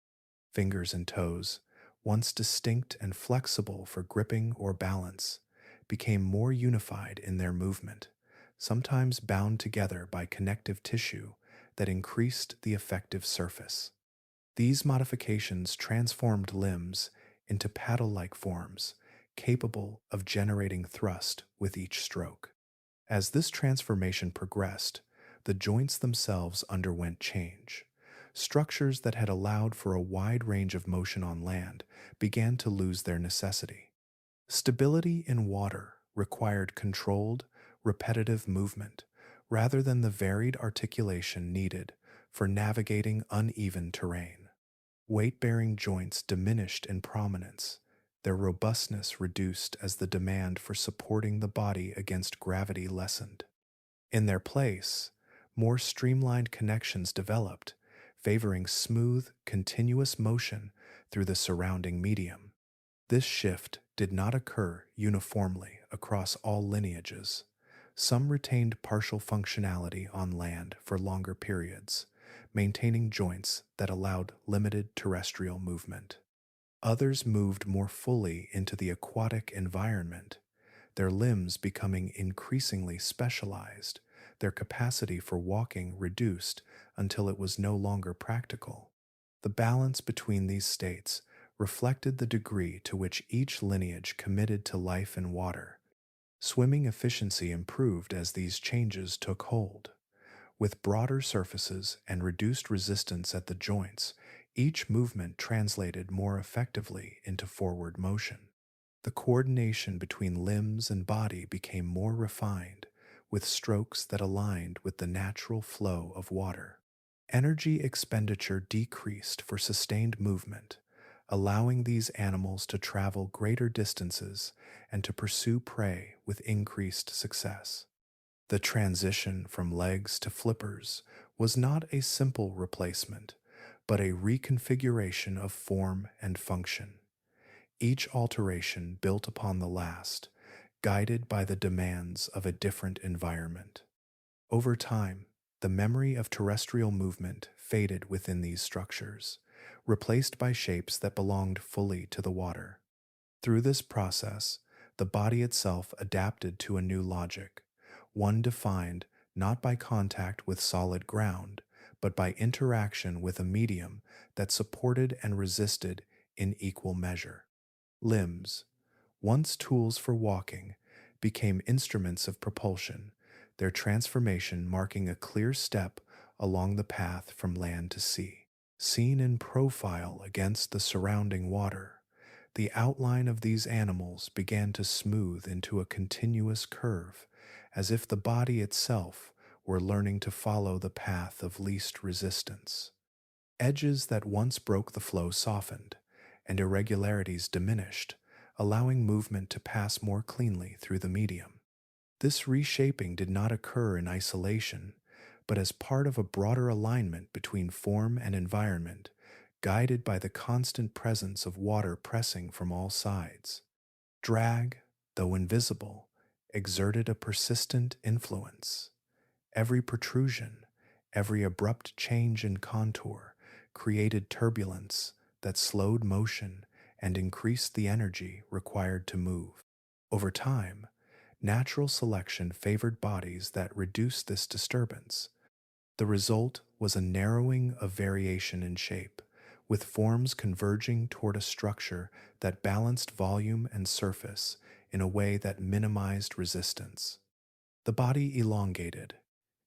Fingers and toes, once distinct and flexible for gripping or balance, became more unified in their movement, sometimes bound together by connective tissue that increased the effective surface. These modifications transformed limbs into paddle-like forms, capable of generating thrust with each stroke. As this transformation progressed, the joints themselves underwent change. Structures that had allowed for a wide range of motion on land began to lose their necessity. Stability in water required controlled, repetitive movement, rather than the varied articulation needed for navigating uneven terrain. Weight-bearing joints diminished in prominence, their robustness reduced as the demand for supporting the body against gravity lessened. In their place, more streamlined connections developed, favoring smooth, continuous motion through the surrounding medium. This shift did not occur uniformly across all lineages. Some retained partial functionality on land for longer periods, maintaining joints that allowed limited terrestrial movement. Others moved more fully into the aquatic environment, their limbs becoming increasingly specialized, their capacity for walking reduced until it was no longer practical. The balance between these states reflected the degree to which each lineage committed to life in water. Swimming efficiency improved as these changes took hold. With broader surfaces and reduced resistance at the joints, each movement translated more effectively into forward motion. The coordination between limbs and body became more refined, with strokes that aligned with the natural flow of water. Energy expenditure decreased for sustained movement, allowing these animals to travel greater distances and to pursue prey with increased success. The transition from legs to flippers was not a simple replacement, but a reconfiguration of form and function. Each alteration built upon the last, guided by the demands of a different environment. Over time, the memory of terrestrial movement faded within these structures, replaced by shapes that belonged fully to the water. Through this process, the body itself adapted to a new logic, one defined not by contact with solid ground, but by interaction with a medium that supported and resisted in equal measure. Limbs, once tools for walking, became instruments of propulsion, their transformation marking a clear step along the path from land to sea. Seen in profile against the surrounding water, the outline of these animals began to smooth into a continuous curve, as if the body itself were learning to follow the path of least resistance. Edges that once broke the flow softened, and irregularities diminished, allowing movement to pass more cleanly through the medium. This reshaping did not occur in isolation, but as part of a broader alignment between form and environment, guided by the constant presence of water pressing from all sides. Drag, though invisible, exerted a persistent influence. Every protrusion, every abrupt change in contour created turbulence that slowed motion and increased the energy required to move. Over time, natural selection favored bodies that reduced this disturbance. The result was a narrowing of variation in shape, with forms converging toward a structure that balanced volume and surface in a way that minimized resistance. The body elongated,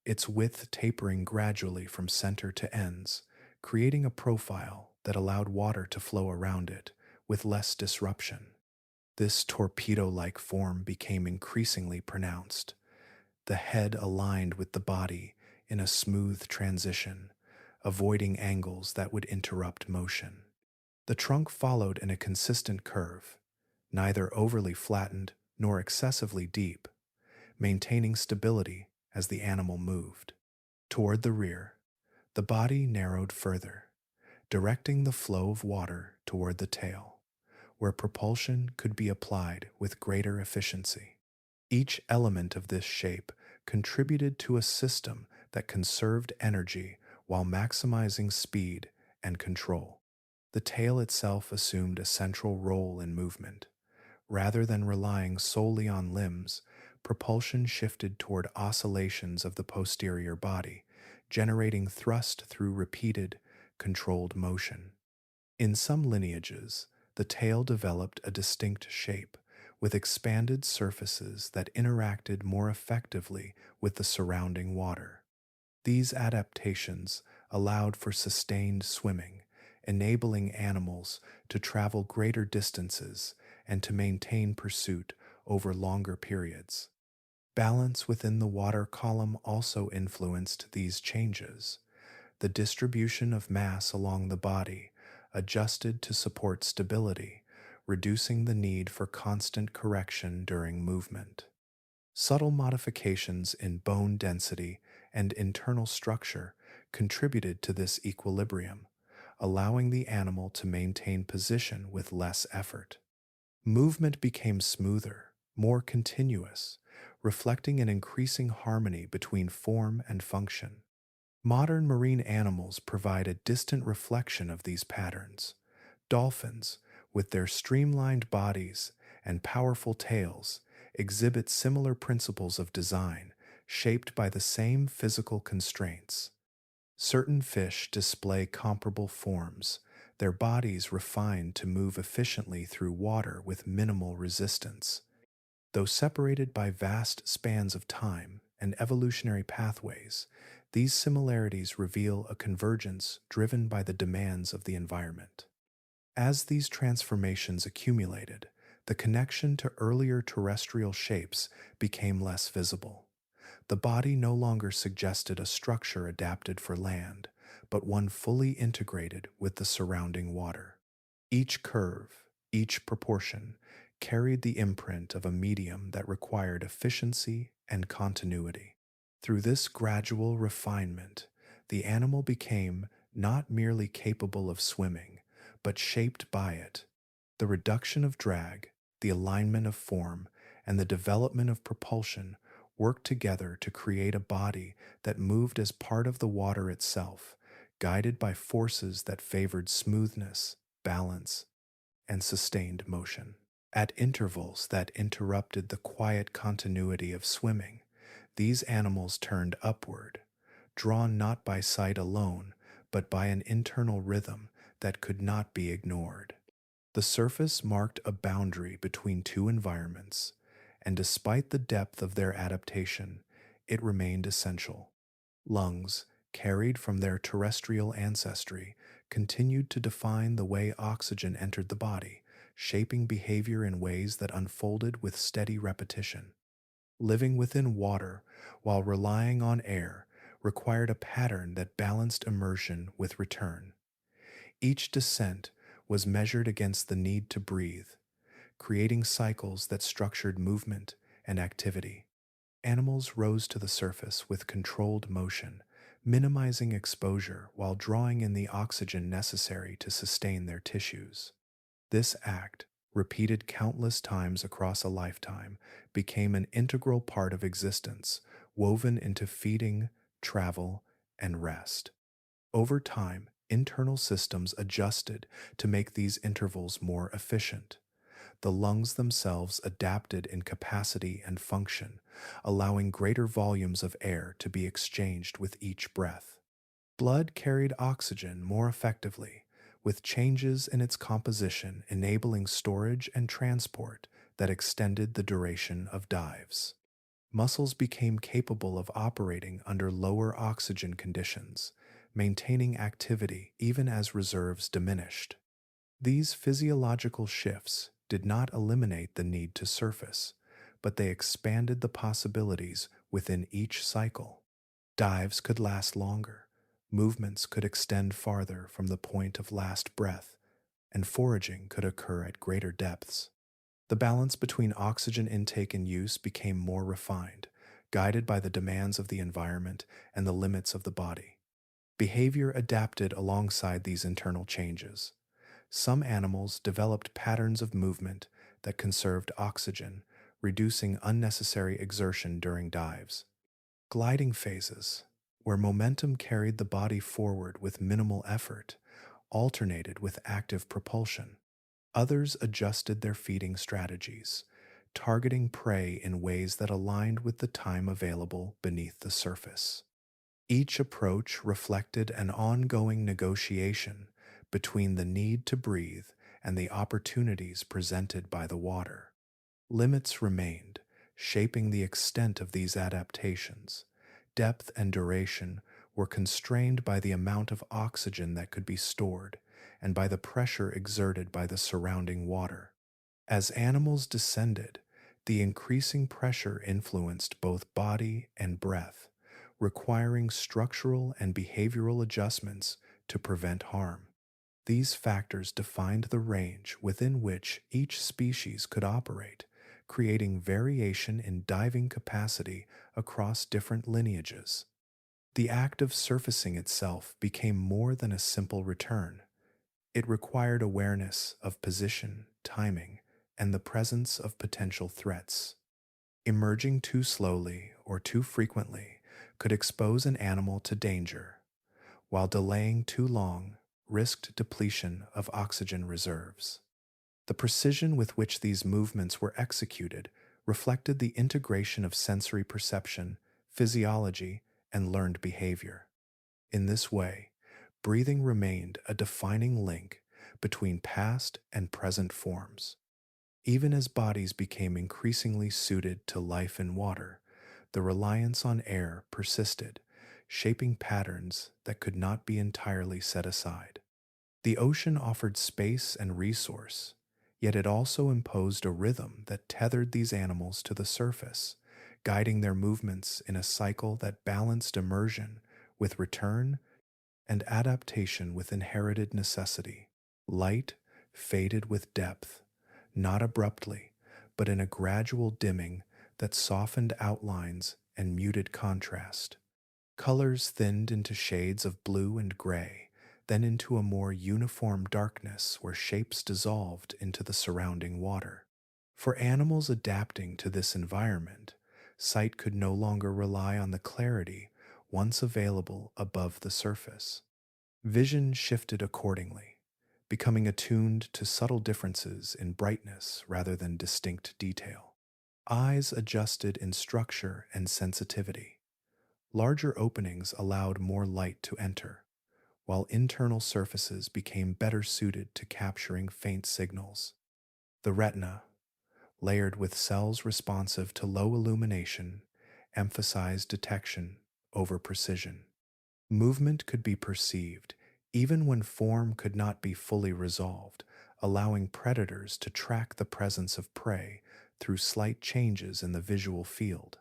its width tapering gradually from center to ends, creating a profile that allowed water to flow around it with less disruption. This torpedo-like form became increasingly pronounced, the head aligned with the body in a smooth transition, avoiding angles that would interrupt motion. The trunk followed in a consistent curve, neither overly flattened nor excessively deep, maintaining stability as the animal moved. Toward the rear, the body narrowed further, directing the flow of water toward the tail, where propulsion could be applied with greater efficiency. Each element of this shape contributed to a system that conserved energy while maximizing speed and control. The tail itself assumed a central role in movement. Rather than relying solely on limbs, propulsion shifted toward oscillations of the posterior body, generating thrust through repeated, controlled motion. In some lineages, the tail developed a distinct shape, with expanded surfaces that interacted more effectively with the surrounding water. These adaptations allowed for sustained swimming, enabling animals to travel greater distances and to maintain pursuit over longer periods. Balance within the water column also influenced these changes. The distribution of mass along the body adjusted to support stability, reducing the need for constant correction during movement. Subtle modifications in bone density and internal structure contributed to this equilibrium, allowing the animal to maintain position with less effort. Movement became smoother, more continuous, reflecting an increasing harmony between form and function. Modern marine animals provide a distant reflection of these patterns. Dolphins, with their streamlined bodies and powerful tails, exhibit similar principles of design, shaped by the same physical constraints. Certain fish display comparable forms, their bodies refined to move efficiently through water with minimal resistance. Though separated by vast spans of time and evolutionary pathways, these similarities reveal a convergence driven by the demands of the environment. As these transformations accumulated, the connection to earlier terrestrial shapes became less visible. The body no longer suggested a structure adapted for land, but one fully integrated with the surrounding water. Each curve, each proportion, carried the imprint of a medium that required efficiency and continuity. Through this gradual refinement, the animal became not merely capable of swimming, but shaped by it. The reduction of drag, the alignment of form, and the development of propulsion worked together to create a body that moved as part of the water itself, guided by forces that favored smoothness, balance, and sustained motion. At intervals that interrupted the quiet continuity of swimming, these animals turned upward, drawn not by sight alone, but by an internal rhythm that could not be ignored. The surface marked a boundary between two environments, and despite the depth of their adaptation, it remained essential. Lungs, carried from their terrestrial ancestry, continued to define the way oxygen entered the body, shaping behavior in ways that unfolded with steady repetition. Living within water while relying on air required a pattern that balanced immersion with return. Each descent was measured against the need to breathe, creating cycles that structured movement and activity. Animals rose to the surface with controlled motion, minimizing exposure while drawing in the oxygen necessary to sustain their tissues. This act, repeated countless times across a lifetime, became an integral part of existence, woven into feeding, travel, and rest. Over time, internal systems adjusted to make these intervals more efficient. The lungs themselves adapted in capacity and function, allowing greater volumes of air to be exchanged with each breath. Blood carried oxygen more effectively, with changes in its composition enabling storage and transport that extended the duration of dives. Muscles became capable of operating under lower oxygen conditions, maintaining activity even as reserves diminished. These physiological shifts did not eliminate the need to surface, but they expanded the possibilities within each cycle. Dives could last longer, movements could extend farther from the point of last breath, and foraging could occur at greater depths. The balance between oxygen intake and use became more refined, guided by the demands of the environment and the limits of the body. Behavior adapted alongside these internal changes. Some animals developed patterns of movement that conserved oxygen, reducing unnecessary exertion during dives. Gliding phases, where momentum carried the body forward with minimal effort, alternated with active propulsion. Others adjusted their feeding strategies, targeting prey in ways that aligned with the time available beneath the surface. Each approach reflected an ongoing negotiation between the need to breathe and the opportunities presented by the water. Limits remained, shaping the extent of these adaptations. Depth and duration were constrained by the amount of oxygen that could be stored and by the pressure exerted by the surrounding water. As animals descended, the increasing pressure influenced both body and breath, requiring structural and behavioral adjustments to prevent harm. These factors defined the range within which each species could operate, creating variation in diving capacity across different lineages. The act of surfacing itself became more than a simple return. It required awareness of position, timing, and the presence of potential threats. Emerging too slowly or too frequently could expose an animal to danger, while delaying too long risked depletion of oxygen reserves. The precision with which these movements were executed reflected the integration of sensory perception, physiology, and learned behavior. In this way, breathing remained a defining link between past and present forms. Even as bodies became increasingly suited to life in water, the reliance on air persisted, shaping patterns that could not be entirely set aside. The ocean offered space and resource, yet it also imposed a rhythm that tethered these animals to the surface, guiding their movements in a cycle that balanced immersion with return and adaptation with inherited necessity. Light faded with depth, not abruptly, but in a gradual dimming that softened outlines and muted contrast. Colors thinned into shades of blue and gray, then into a more uniform darkness where shapes dissolved into the surrounding water. For animals adapting to this environment, sight could no longer rely on the clarity once available above the surface. Vision shifted accordingly, becoming attuned to subtle differences in brightness rather than distinct detail. Eyes adjusted in structure and sensitivity. Larger openings allowed more light to enter, while internal surfaces became better suited to capturing faint signals. The retina, layered with cells responsive to low illumination, emphasized detection over precision. Movement could be perceived even when form could not be fully resolved, allowing predators to track the presence of prey through slight changes in the visual field.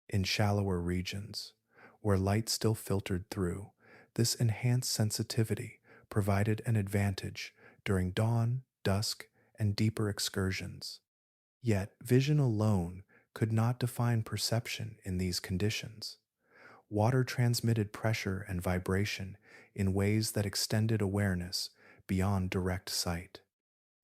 In shallower regions, where light still filtered through, this enhanced sensitivity provided an advantage during dawn, dusk, and deeper excursions. Yet, vision alone could not define perception in these conditions. Water transmitted pressure and vibration in ways that extended awareness beyond direct sight.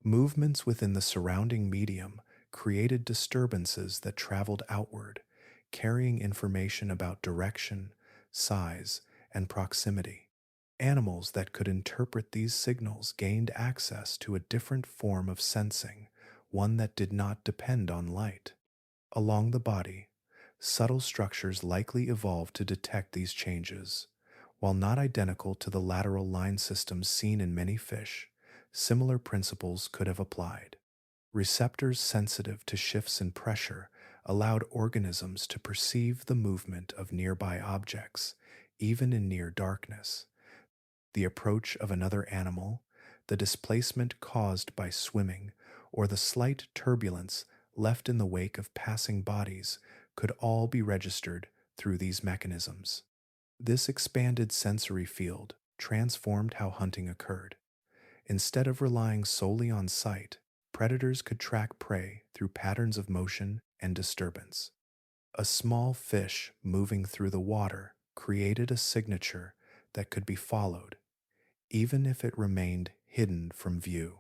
Movements within the surrounding medium created disturbances that traveled outward, carrying information about direction, size, and proximity. Animals that could interpret these signals gained access to a different form of sensing, one that did not depend on light. Along the body, subtle structures likely evolved to detect these changes. While not identical to the lateral line systems seen in many fish, similar principles could have applied. Receptors sensitive to shifts in pressure allowed organisms to perceive the movement of nearby objects, even in near darkness. The approach of another animal, the displacement caused by swimming, or the slight turbulence left in the wake of passing bodies could all be registered through these mechanisms. This expanded sensory field transformed how hunting occurred. Instead of relying solely on sight, predators could track prey through patterns of motion and disturbance. A small fish moving through the water created a signature that could be followed, even if it remained hidden from view.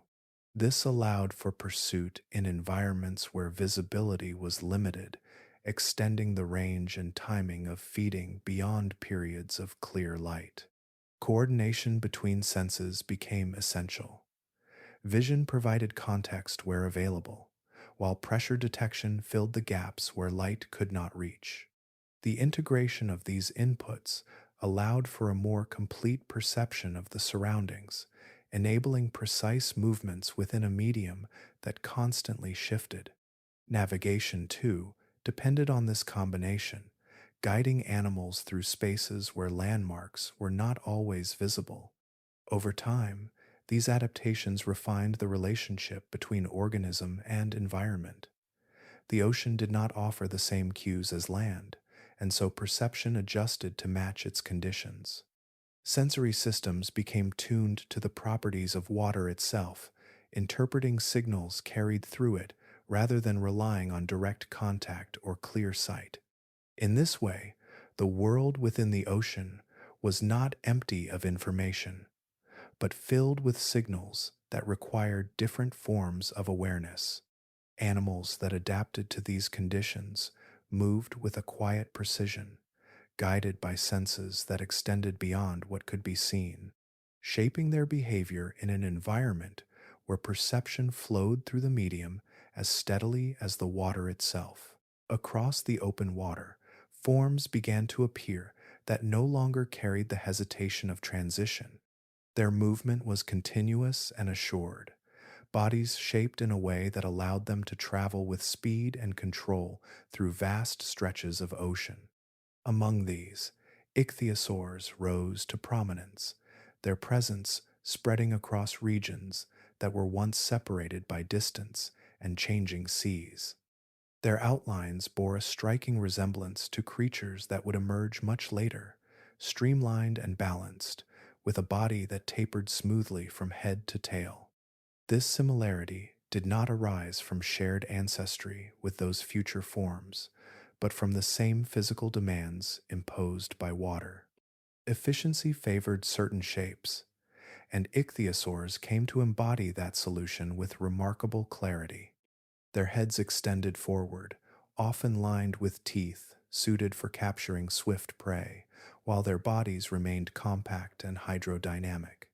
This allowed for pursuit in environments where visibility was limited, extending the range and timing of feeding beyond periods of clear light. Coordination between senses became essential. Vision provided context where available, while pressure detection filled the gaps where light could not reach. The integration of these inputs allowed for a more complete perception of the surroundings, enabling precise movements within a medium that constantly shifted. Navigation, too, depended on this combination, guiding animals through spaces where landmarks were not always visible. Over time, these adaptations refined the relationship between organism and environment. The ocean did not offer the same cues as land, and so perception adjusted to match its conditions. Sensory systems became tuned to the properties of water itself, interpreting signals carried through it rather than relying on direct contact or clear sight. In this way, the world within the ocean was not empty of information, but filled with signals that required different forms of awareness. Animals that adapted to these conditions moved with a quiet precision, guided by senses that extended beyond what could be seen, shaping their behavior in an environment where perception flowed through the medium as steadily as the water itself. Across the open water, forms began to appear that no longer carried the hesitation of transition. Their movement was continuous and assured, bodies shaped in a way that allowed them to travel with speed and control through vast stretches of ocean. Among these, ichthyosaurs rose to prominence, their presence spreading across regions that were once separated by distance and changing seas. Their outlines bore a striking resemblance to creatures that would emerge much later, streamlined and balanced, with a body that tapered smoothly from head to tail. This similarity did not arise from shared ancestry with those future forms, but from the same physical demands imposed by water. Efficiency favored certain shapes, and ichthyosaurs came to embody that solution with remarkable clarity. Their heads extended forward, often lined with teeth suited for capturing swift prey, while their bodies remained compact and hydrodynamic.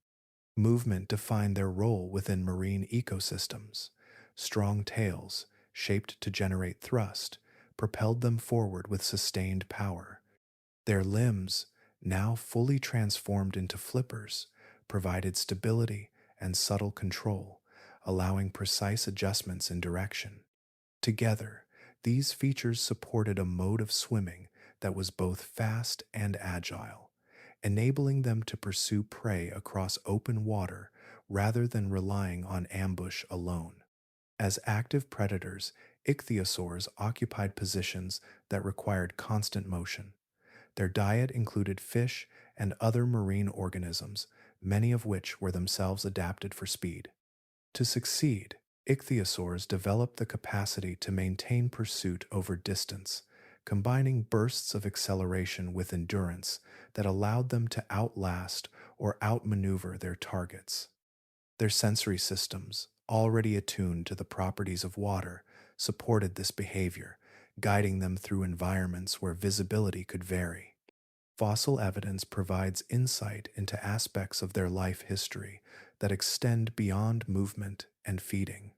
Movement defined their role within marine ecosystems. Strong tails, shaped to generate thrust, propelled them forward with sustained power. Their limbs, now fully transformed into flippers, provided stability and subtle control, allowing precise adjustments in direction. Together, these features supported a mode of swimming that was both fast and agile, enabling them to pursue prey across open water rather than relying on ambush alone. As active predators, ichthyosaurs occupied positions that required constant motion. Their diet included fish and other marine organisms, many of which were themselves adapted for speed. To succeed, ichthyosaurs developed the capacity to maintain pursuit over distance, combining bursts of acceleration with endurance that allowed them to outlast or outmaneuver their targets. Their sensory systems, already attuned to the properties of water, supported this behavior, guiding them through environments where visibility could vary. Fossil evidence provides insight into aspects of their life history that extend beyond movement and feeding.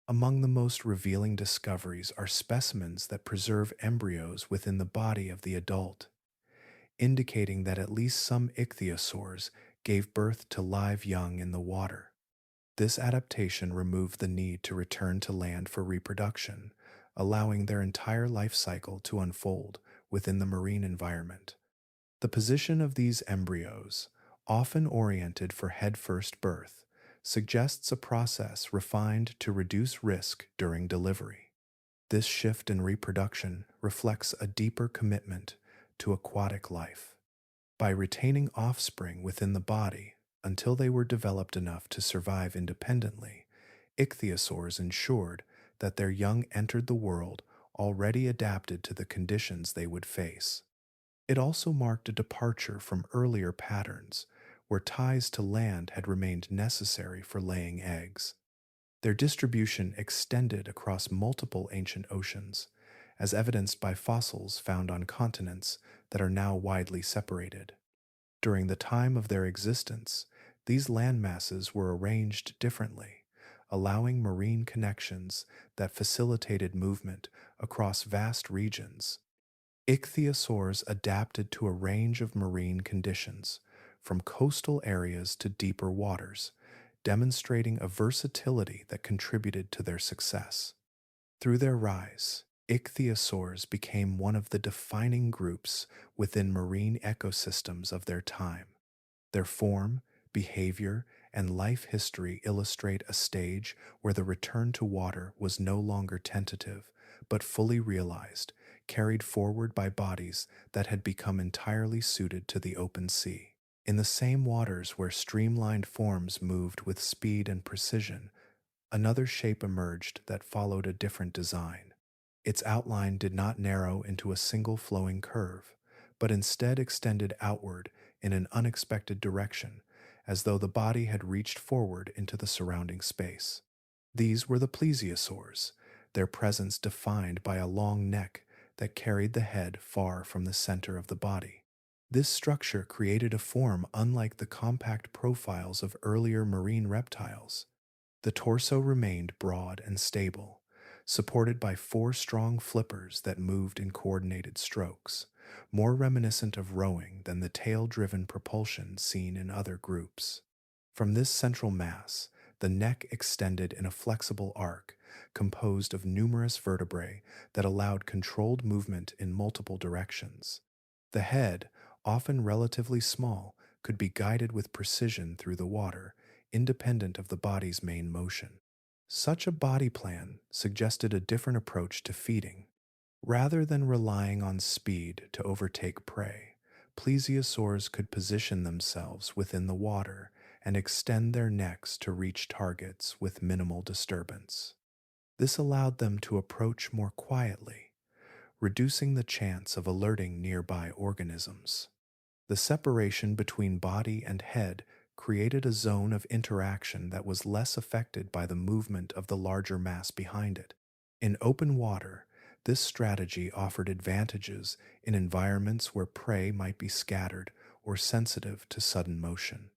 Among the most revealing discoveries are specimens that preserve embryos within the body of the adult, indicating that at least some ichthyosaurs gave birth to live young in the water. This adaptation removed the need to return to land for reproduction, allowing their entire life cycle to unfold within the marine environment. The position of these embryos, often oriented for head-first birth, suggests a process refined to reduce risk during delivery. This shift in reproduction reflects a deeper commitment to aquatic life. By retaining offspring within the body until they were developed enough to survive independently, ichthyosaurs ensured that their young entered the world already adapted to the conditions they would face. It also marked a departure from earlier patterns, where ties to land had remained necessary for laying eggs. Their distribution extended across multiple ancient oceans, as evidenced by fossils found on continents that are now widely separated. During the time of their existence, these landmasses were arranged differently, allowing marine connections that facilitated movement across vast regions. Ichthyosaurs adapted to a range of marine conditions, from coastal areas to deeper waters, demonstrating a versatility that contributed to their success. Through their rise, ichthyosaurs became one of the defining groups within marine ecosystems of their time. Their form, behavior, and life history illustrate a stage where the return to water was no longer tentative, but fully realized, carried forward by bodies that had become entirely suited to the open sea. In the same waters where streamlined forms moved with speed and precision, another shape emerged that followed a different design. Its outline did not narrow into a single flowing curve, but instead extended outward in an unexpected direction, as though the body had reached forward into the surrounding space. These were the plesiosaurs, their presence defined by a long neck that carried the head far from the center of the body. This structure created a form unlike the compact profiles of earlier marine reptiles. The torso remained broad and stable, supported by four strong flippers that moved in coordinated strokes, more reminiscent of rowing than the tail-driven propulsion seen in other groups. From this central mass, the neck extended in a flexible arc composed of numerous vertebrae that allowed controlled movement in multiple directions. The head, often relatively small, could be guided with precision through the water, independent of the body's main motion. Such a body plan suggested a different approach to feeding. Rather than relying on speed to overtake prey, plesiosaurs could position themselves within the water and extend their necks to reach targets with minimal disturbance. This allowed them to approach more quietly, reducing the chance of alerting nearby organisms. The separation between body and head created a zone of interaction that was less affected by the movement of the larger mass behind it. In open water, this strategy offered advantages in environments where prey might be scattered or sensitive to sudden motion.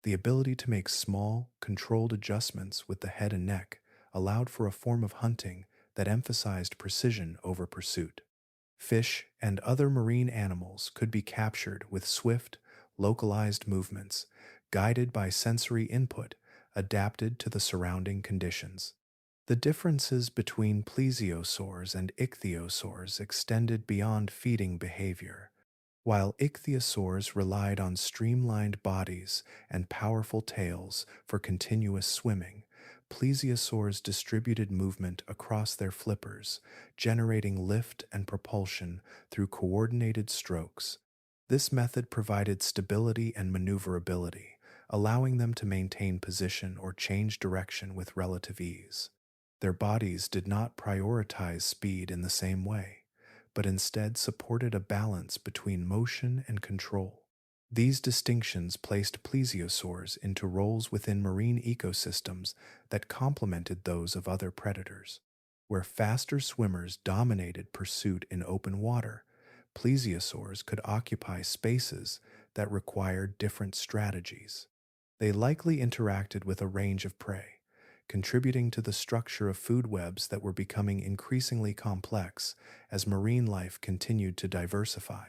The ability to make small, controlled adjustments with the head and neck allowed for a form of hunting that emphasized precision over pursuit. Fish and other marine animals could be captured with swift, localized movements, guided by sensory input adapted to the surrounding conditions. The differences between plesiosaurs and ichthyosaurs extended beyond feeding behavior. While ichthyosaurs relied on streamlined bodies and powerful tails for continuous swimming, plesiosaurs distributed movement across their flippers, generating lift and propulsion through coordinated strokes. This method provided stability and maneuverability, allowing them to maintain position or change direction with relative ease. Their bodies did not prioritize speed in the same way, but instead supported a balance between motion and control. These distinctions placed plesiosaurs into roles within marine ecosystems that complemented those of other predators. Where faster swimmers dominated pursuit in open water, plesiosaurs could occupy spaces that required different strategies. They likely interacted with a range of prey, contributing to the structure of food webs that were becoming increasingly complex as marine life continued to diversify.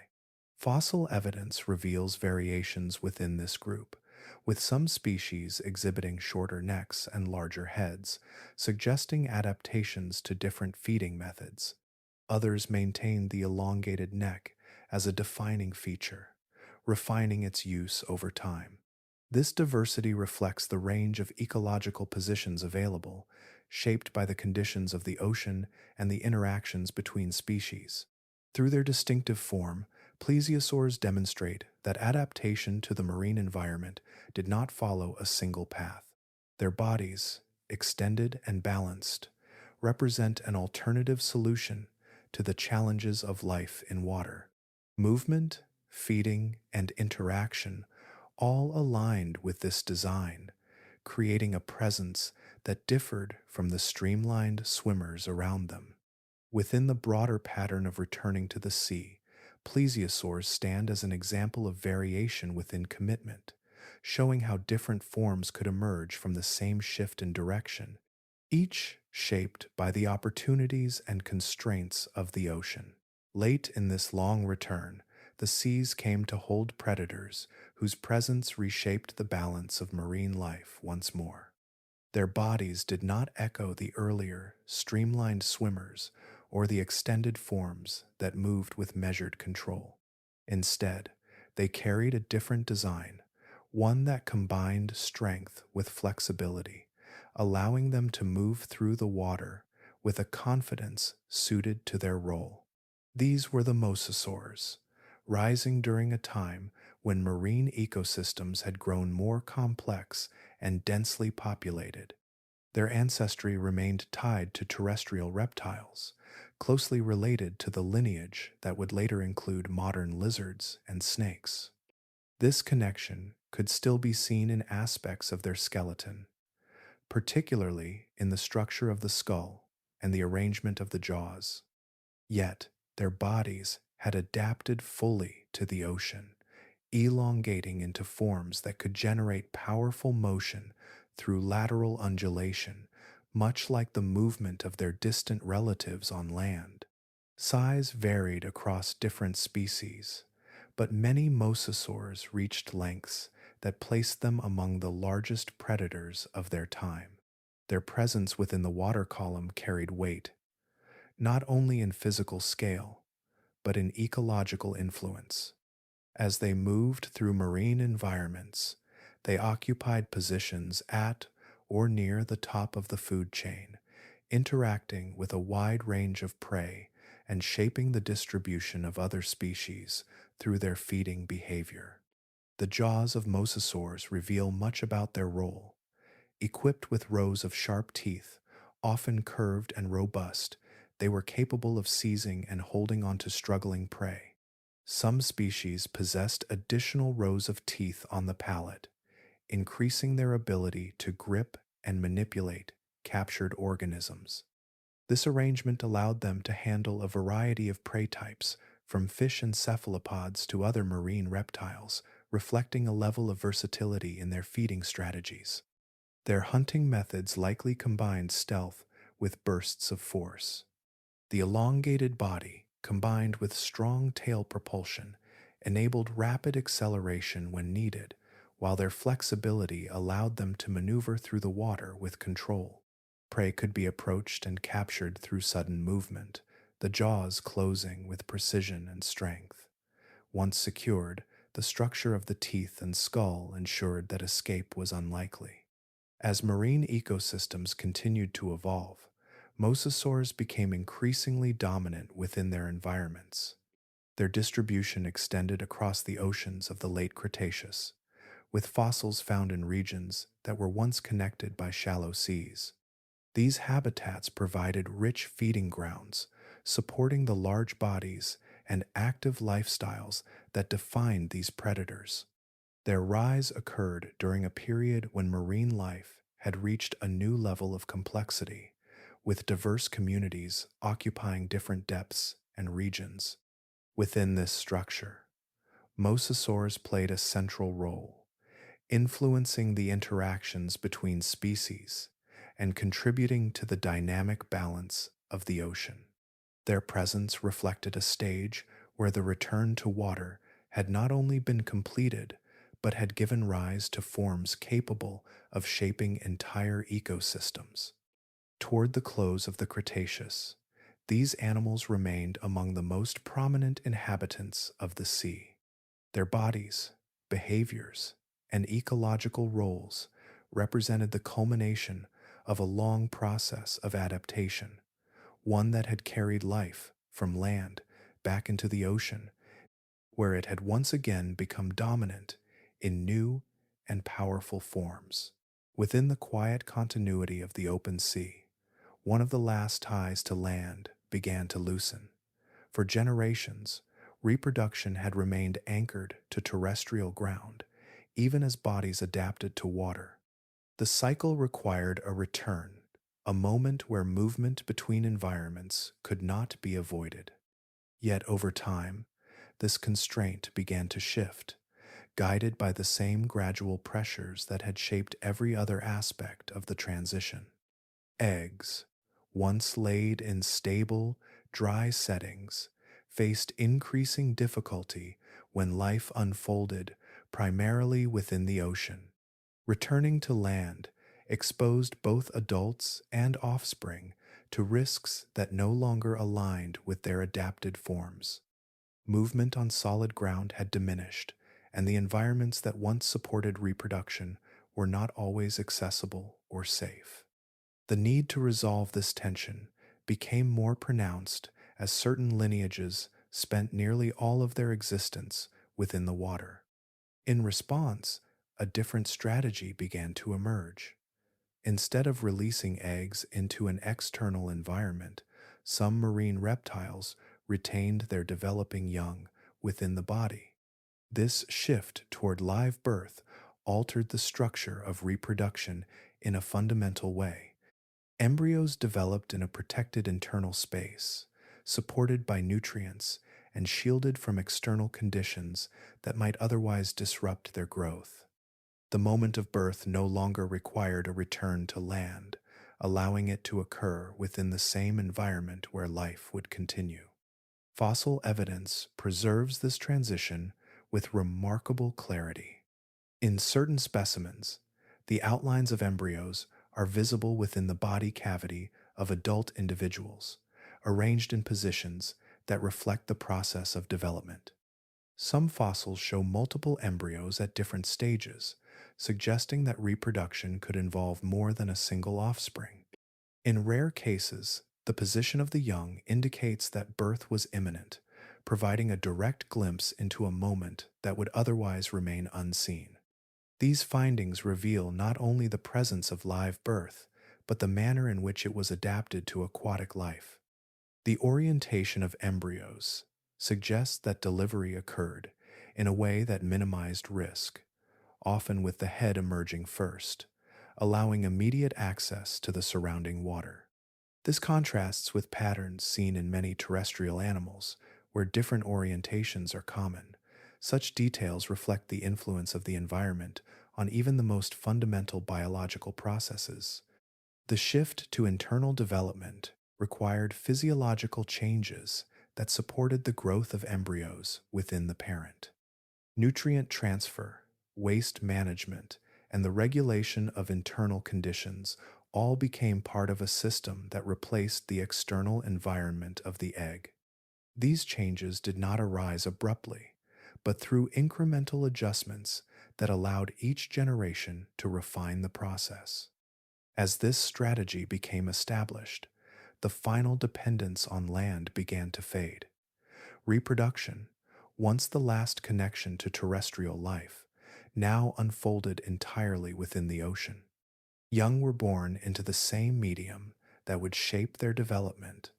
Fossil evidence reveals variations within this group, with some species exhibiting shorter necks and larger heads, suggesting adaptations to different feeding methods. Others maintained the elongated neck as a defining feature, refining its use over time. This diversity reflects the range of ecological positions available, shaped by the conditions of the ocean and the interactions between species. Through their distinctive form, plesiosaurs demonstrate that adaptation to the marine environment did not follow a single path. Their bodies, extended and balanced, represent an alternative solution to the challenges of life in water. Movement, feeding, and interaction all aligned with this design, creating a presence that differed from the streamlined swimmers around them. Within the broader pattern of returning to the sea, plesiosaurs stand as an example of variation within commitment, showing how different forms could emerge from the same shift in direction, each shaped by the opportunities and constraints of the ocean. Late in this long return, the seas came to hold predators whose presence reshaped the balance of marine life once more. Their bodies did not echo the earlier, streamlined swimmers or the extended forms that moved with measured control. Instead, they carried a different design, one that combined strength with flexibility, allowing them to move through the water with a confidence suited to their role. These were the mosasaurs, rising during a time when marine ecosystems had grown more complex and densely populated. Their ancestry remained tied to terrestrial reptiles, closely related to the lineage that would later include modern lizards and snakes. This connection could still be seen in aspects of their skeleton, particularly in the structure of the skull and the arrangement of the jaws. Yet, their bodies had adapted fully to the ocean, elongating into forms that could generate powerful motion through lateral undulation, much like the movement of their distant relatives on land. Size varied across different species, but many mosasaurs reached lengths that placed them among the largest predators of their time. Their presence within the water column carried weight, not only in physical scale, but in ecological influence. As they moved through marine environments, they occupied positions at or near the top of the food chain, interacting with a wide range of prey and shaping the distribution of other species through their feeding behavior. The jaws of mosasaurs reveal much about their role. Equipped with rows of sharp teeth, often curved and robust, they were capable of seizing and holding onto struggling prey. Some species possessed additional rows of teeth on the palate, increasing their ability to grip and manipulate captured organisms. This arrangement allowed them to handle a variety of prey types, from fish and cephalopods to other marine reptiles, reflecting a level of versatility in their feeding strategies. Their hunting methods likely combined stealth with bursts of force. The elongated body, combined with strong tail propulsion, enabled rapid acceleration when needed, while their flexibility allowed them to maneuver through the water with control. Prey could be approached and captured through sudden movement, the jaws closing with precision and strength. Once secured, the structure of the teeth and skull ensured that escape was unlikely. As marine ecosystems continued to evolve, mosasaurs became increasingly dominant within their environments. Their distribution extended across the oceans of the late Cretaceous, with fossils found in regions that were once connected by shallow seas. These habitats provided rich feeding grounds, supporting the large bodies and active lifestyles that defined these predators. Their rise occurred during a period when marine life had reached a new level of complexity, with diverse communities occupying different depths and regions. Within this structure, mosasaurs played a central role, influencing the interactions between species and contributing to the dynamic balance of the ocean. Their presence reflected a stage where the return to water had not only been completed, but had given rise to forms capable of shaping entire ecosystems. Toward the close of the Cretaceous, these animals remained among the most prominent inhabitants of the sea. Their bodies, behaviors, and ecological roles represented the culmination of a long process of adaptation, one that had carried life from land back into the ocean, where it had once again become dominant in new and powerful forms. Within the quiet continuity of the open sea, one of the last ties to land began to loosen. For generations, reproduction had remained anchored to terrestrial ground, even as bodies adapted to water. The cycle required a return, a moment where movement between environments could not be avoided. Yet over time, this constraint began to shift, guided by the same gradual pressures that had shaped every other aspect of the transition. Eggs, once laid in stable, dry settings, faced increasing difficulty when life unfolded primarily within the ocean. Returning to land exposed both adults and offspring to risks that no longer aligned with their adapted forms. Movement on solid ground had diminished, and the environments that once supported reproduction were not always accessible or safe. The need to resolve this tension became more pronounced as certain lineages spent nearly all of their existence within the water. In response, a different strategy began to emerge. Instead of releasing eggs into an external environment, some marine reptiles retained their developing young within the body. This shift toward live birth altered the structure of reproduction in a fundamental way, Embryos developed in a protected internal space, supported by nutrients and shielded from external conditions that might otherwise disrupt their growth. The moment of birth no longer required a return to land, allowing it to occur within the same environment where life would continue. Fossil evidence preserves this transition with remarkable clarity. In certain specimens, the outlines of embryos are visible within the body cavity of adult individuals, arranged in positions that reflect the process of development. Some fossils show multiple embryos at different stages, suggesting that reproduction could involve more than a single offspring. In rare cases, the position of the young indicates that birth was imminent, providing a direct glimpse into a moment that would otherwise remain unseen. These findings reveal not only the presence of live birth, but the manner in which it was adapted to aquatic life. The orientation of embryos suggests that delivery occurred in a way that minimized risk, often with the head emerging first, allowing immediate access to the surrounding water. This contrasts with patterns seen in many terrestrial animals, where different orientations are common. Such details reflect the influence of the environment on even the most fundamental biological processes. The shift to internal development required physiological changes that supported the growth of embryos within the parent. Nutrient transfer, waste management, and the regulation of internal conditions all became part of a system that replaced the external environment of the egg. These changes did not arise abruptly, but through incremental adjustments that allowed each generation to refine the process. As this strategy became established, the final dependence on land began to fade. Reproduction, once the last connection to terrestrial life, now unfolded entirely within the ocean. Young were born into the same medium that would shape their development,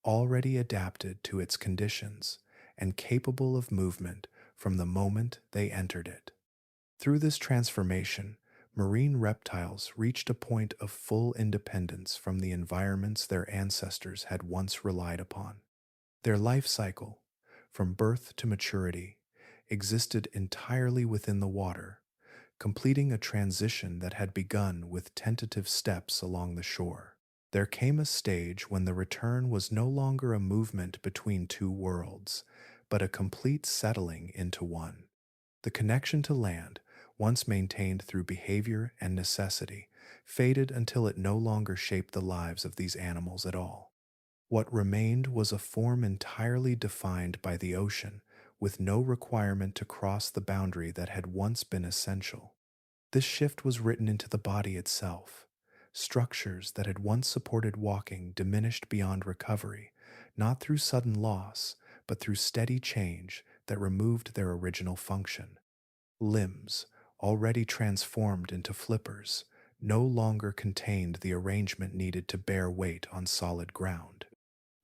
already adapted to its conditions and capable of movement from the moment they entered it. Through this transformation, marine reptiles reached a point of full independence from the environments their ancestors had once relied upon. Their life cycle, from birth to maturity, existed entirely within the water, completing a transition that had begun with tentative steps along the shore. There came a stage when the return was no longer a movement between two worlds, but a complete settling into one. The connection to land, once maintained through behavior and necessity, faded until it no longer shaped the lives of these animals at all. What remained was a form entirely defined by the ocean, with no requirement to cross the boundary that had once been essential. This shift was written into the body itself. Structures that had once supported walking diminished beyond recovery, not through sudden loss, but through steady change that removed their original function. Limbs, already transformed into flippers, no longer contained the arrangement needed to bear weight on solid ground.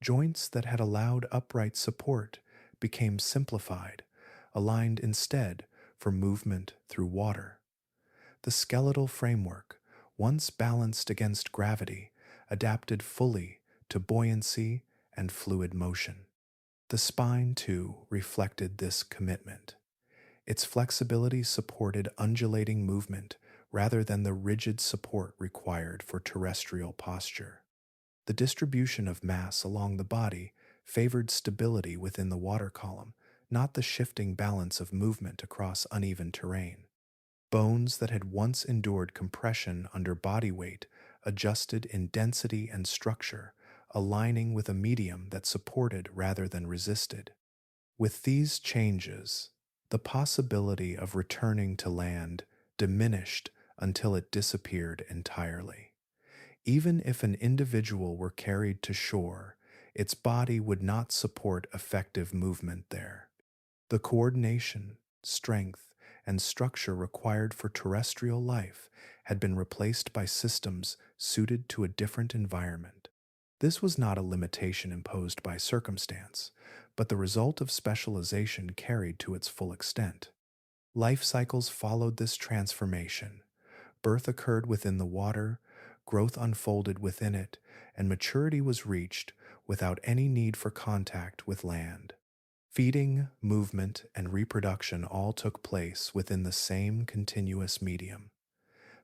Joints that had allowed upright support became simplified, aligned instead for movement through water. The skeletal framework, once balanced against gravity, adapted fully to buoyancy and fluid motion. The spine, too, reflected this commitment. Its flexibility supported undulating movement rather than the rigid support required for terrestrial posture. The distribution of mass along the body favored stability within the water column, not the shifting balance of movement across uneven terrain. Bones that had once endured compression under body weight adjusted in density and structure, aligning with a medium that supported rather than resisted. With these changes, the possibility of returning to land diminished until it disappeared entirely. Even if an individual were carried to shore, its body would not support effective movement there. The coordination, strength, and structure required for terrestrial life had been replaced by systems suited to a different environment. This was not a limitation imposed by circumstance, but the result of specialization carried to its full extent. Life cycles followed this transformation. Birth occurred within the water, growth unfolded within it, and maturity was reached without any need for contact with land. Feeding, movement, and reproduction all took place within the same continuous medium.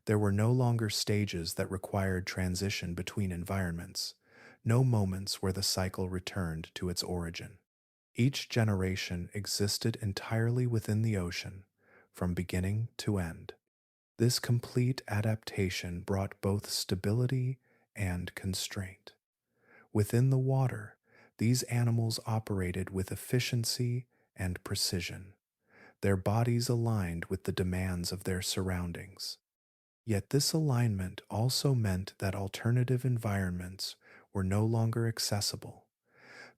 There were no longer stages that required transition between environments, no moments where the cycle returned to its origin. Each generation existed entirely within the ocean, from beginning to end. This complete adaptation brought both stability and constraint. Within the water, these animals operated with efficiency and precision, their bodies aligned with the demands of their surroundings. Yet this alignment also meant that alternative environments were no longer accessible.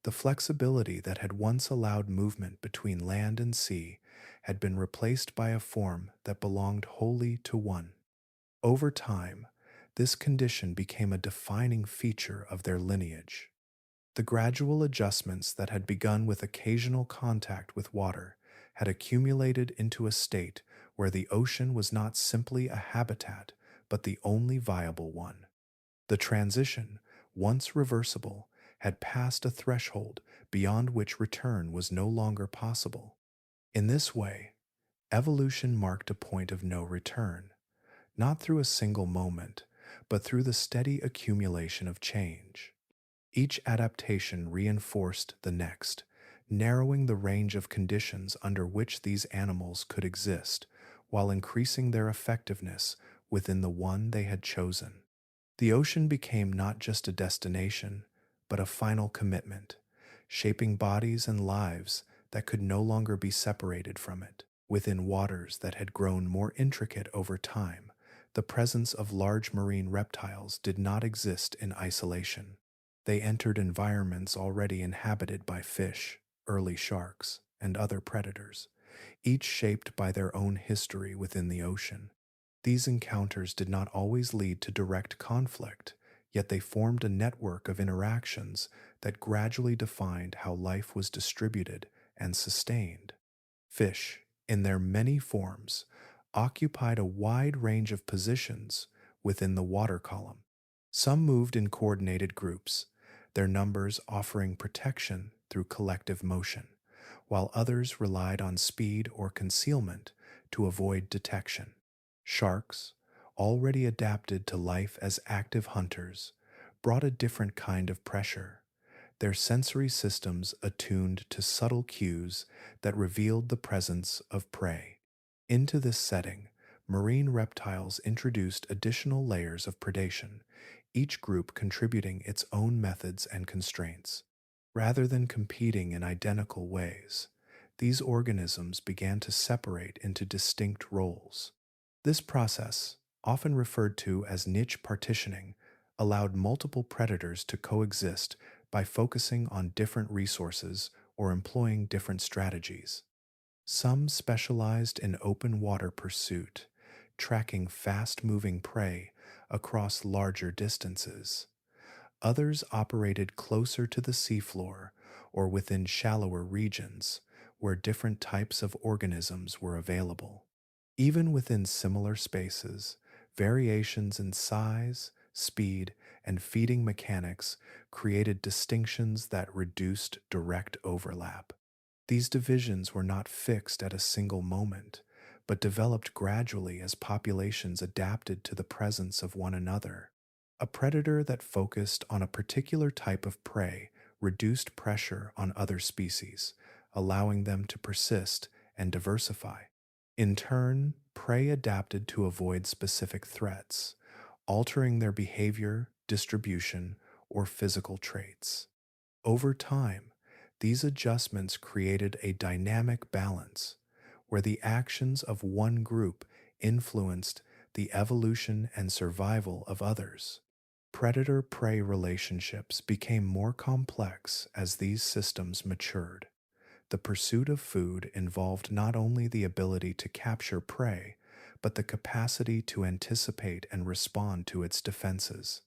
The flexibility that had once allowed movement between land and sea had been replaced by a form that belonged wholly to one. Over time, this condition became a defining feature of their lineage. The gradual adjustments that had begun with occasional contact with water had accumulated into a state where the ocean was not simply a habitat, but the only viable one. The transition, once reversible, had passed a threshold beyond which return was no longer possible. In this way, evolution marked a point of no return, not through a single moment, but through the steady accumulation of change. Each adaptation reinforced the next, narrowing the range of conditions under which these animals could exist, while increasing their effectiveness within the one they had chosen. The ocean became not just a destination, but a final commitment, shaping bodies and lives that could no longer be separated from it. Within waters that had grown more intricate over time, the presence of large marine reptiles did not exist in isolation. They entered environments already inhabited by fish, early sharks, and other predators, each shaped by their own history within the ocean. These encounters did not always lead to direct conflict, yet they formed a network of interactions that gradually defined how life was distributed and sustained. Fish, in their many forms, occupied a wide range of positions within the water column. Some moved in coordinated groups, their numbers offering protection through collective motion, while others relied on speed or concealment to avoid detection. Sharks, already adapted to life as active hunters, brought a different kind of pressure, their sensory systems attuned to subtle cues that revealed the presence of prey. Into this setting, marine reptiles introduced additional layers of predation, each group contributing its own methods and constraints. Rather than competing in identical ways, these organisms began to separate into distinct roles. This process, often referred to as niche partitioning, allowed multiple predators to coexist by focusing on different resources or employing different strategies. Some specialized in open water pursuit, tracking fast-moving prey across larger distances. Others operated closer to the seafloor or within shallower regions where different types of organisms were available. Even within similar spaces, variations in size, speed, and feeding mechanics created distinctions that reduced direct overlap. These divisions were not fixed at a single moment, but developed gradually as populations adapted to the presence of one another. A predator that focused on a particular type of prey reduced pressure on other species, allowing them to persist and diversify. In turn, prey adapted to avoid specific threats, altering their behavior, distribution, or physical traits. Over time, these adjustments created a dynamic balance where the actions of one group influenced the evolution and survival of others. Predator-prey relationships became more complex as these systems matured. The pursuit of food involved not only the ability to capture prey, but the capacity to anticipate and respond to its defenses.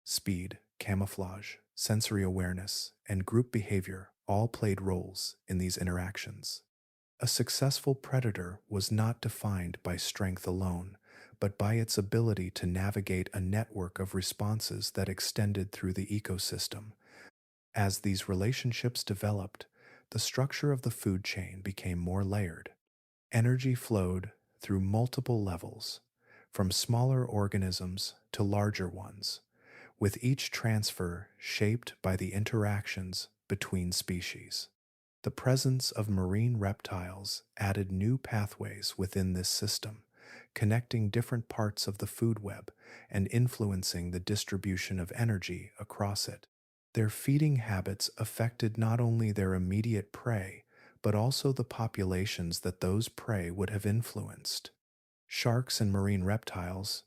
Speed, camouflage, sensory awareness, and group behavior all played roles in these interactions. A successful predator was not defined by strength alone, but by its ability to navigate a network of responses that extended through the ecosystem. As these relationships developed, the structure of the food chain became more layered. Energy flowed through multiple levels, from smaller organisms to larger ones, with each transfer shaped by the interactions between species. The presence of marine reptiles added new pathways within this system, connecting different parts of the food web and influencing the distribution of energy across it. Their feeding habits affected not only their immediate prey, but also the populations that those prey would have influenced. Sharks and marine reptiles,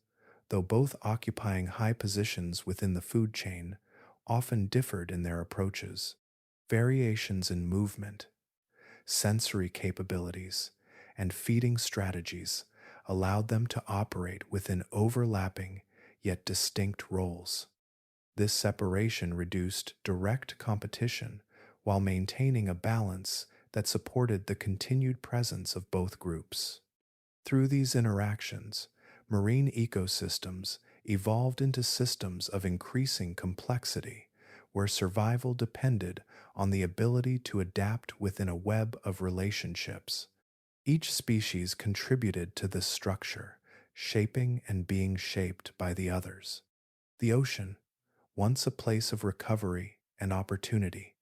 though both occupying high positions within the food chain, often differed in their approaches. Variations in movement, sensory capabilities, and feeding strategies allowed them to operate within overlapping yet distinct roles. This separation reduced direct competition while maintaining a balance that supported the continued presence of both groups. Through these interactions, marine ecosystems evolved into systems of increasing complexity, where survival depended on the ability to adapt within a web of relationships. Each species contributed to this structure, shaping and being shaped by the others. The ocean, once a place of recovery and opportunity,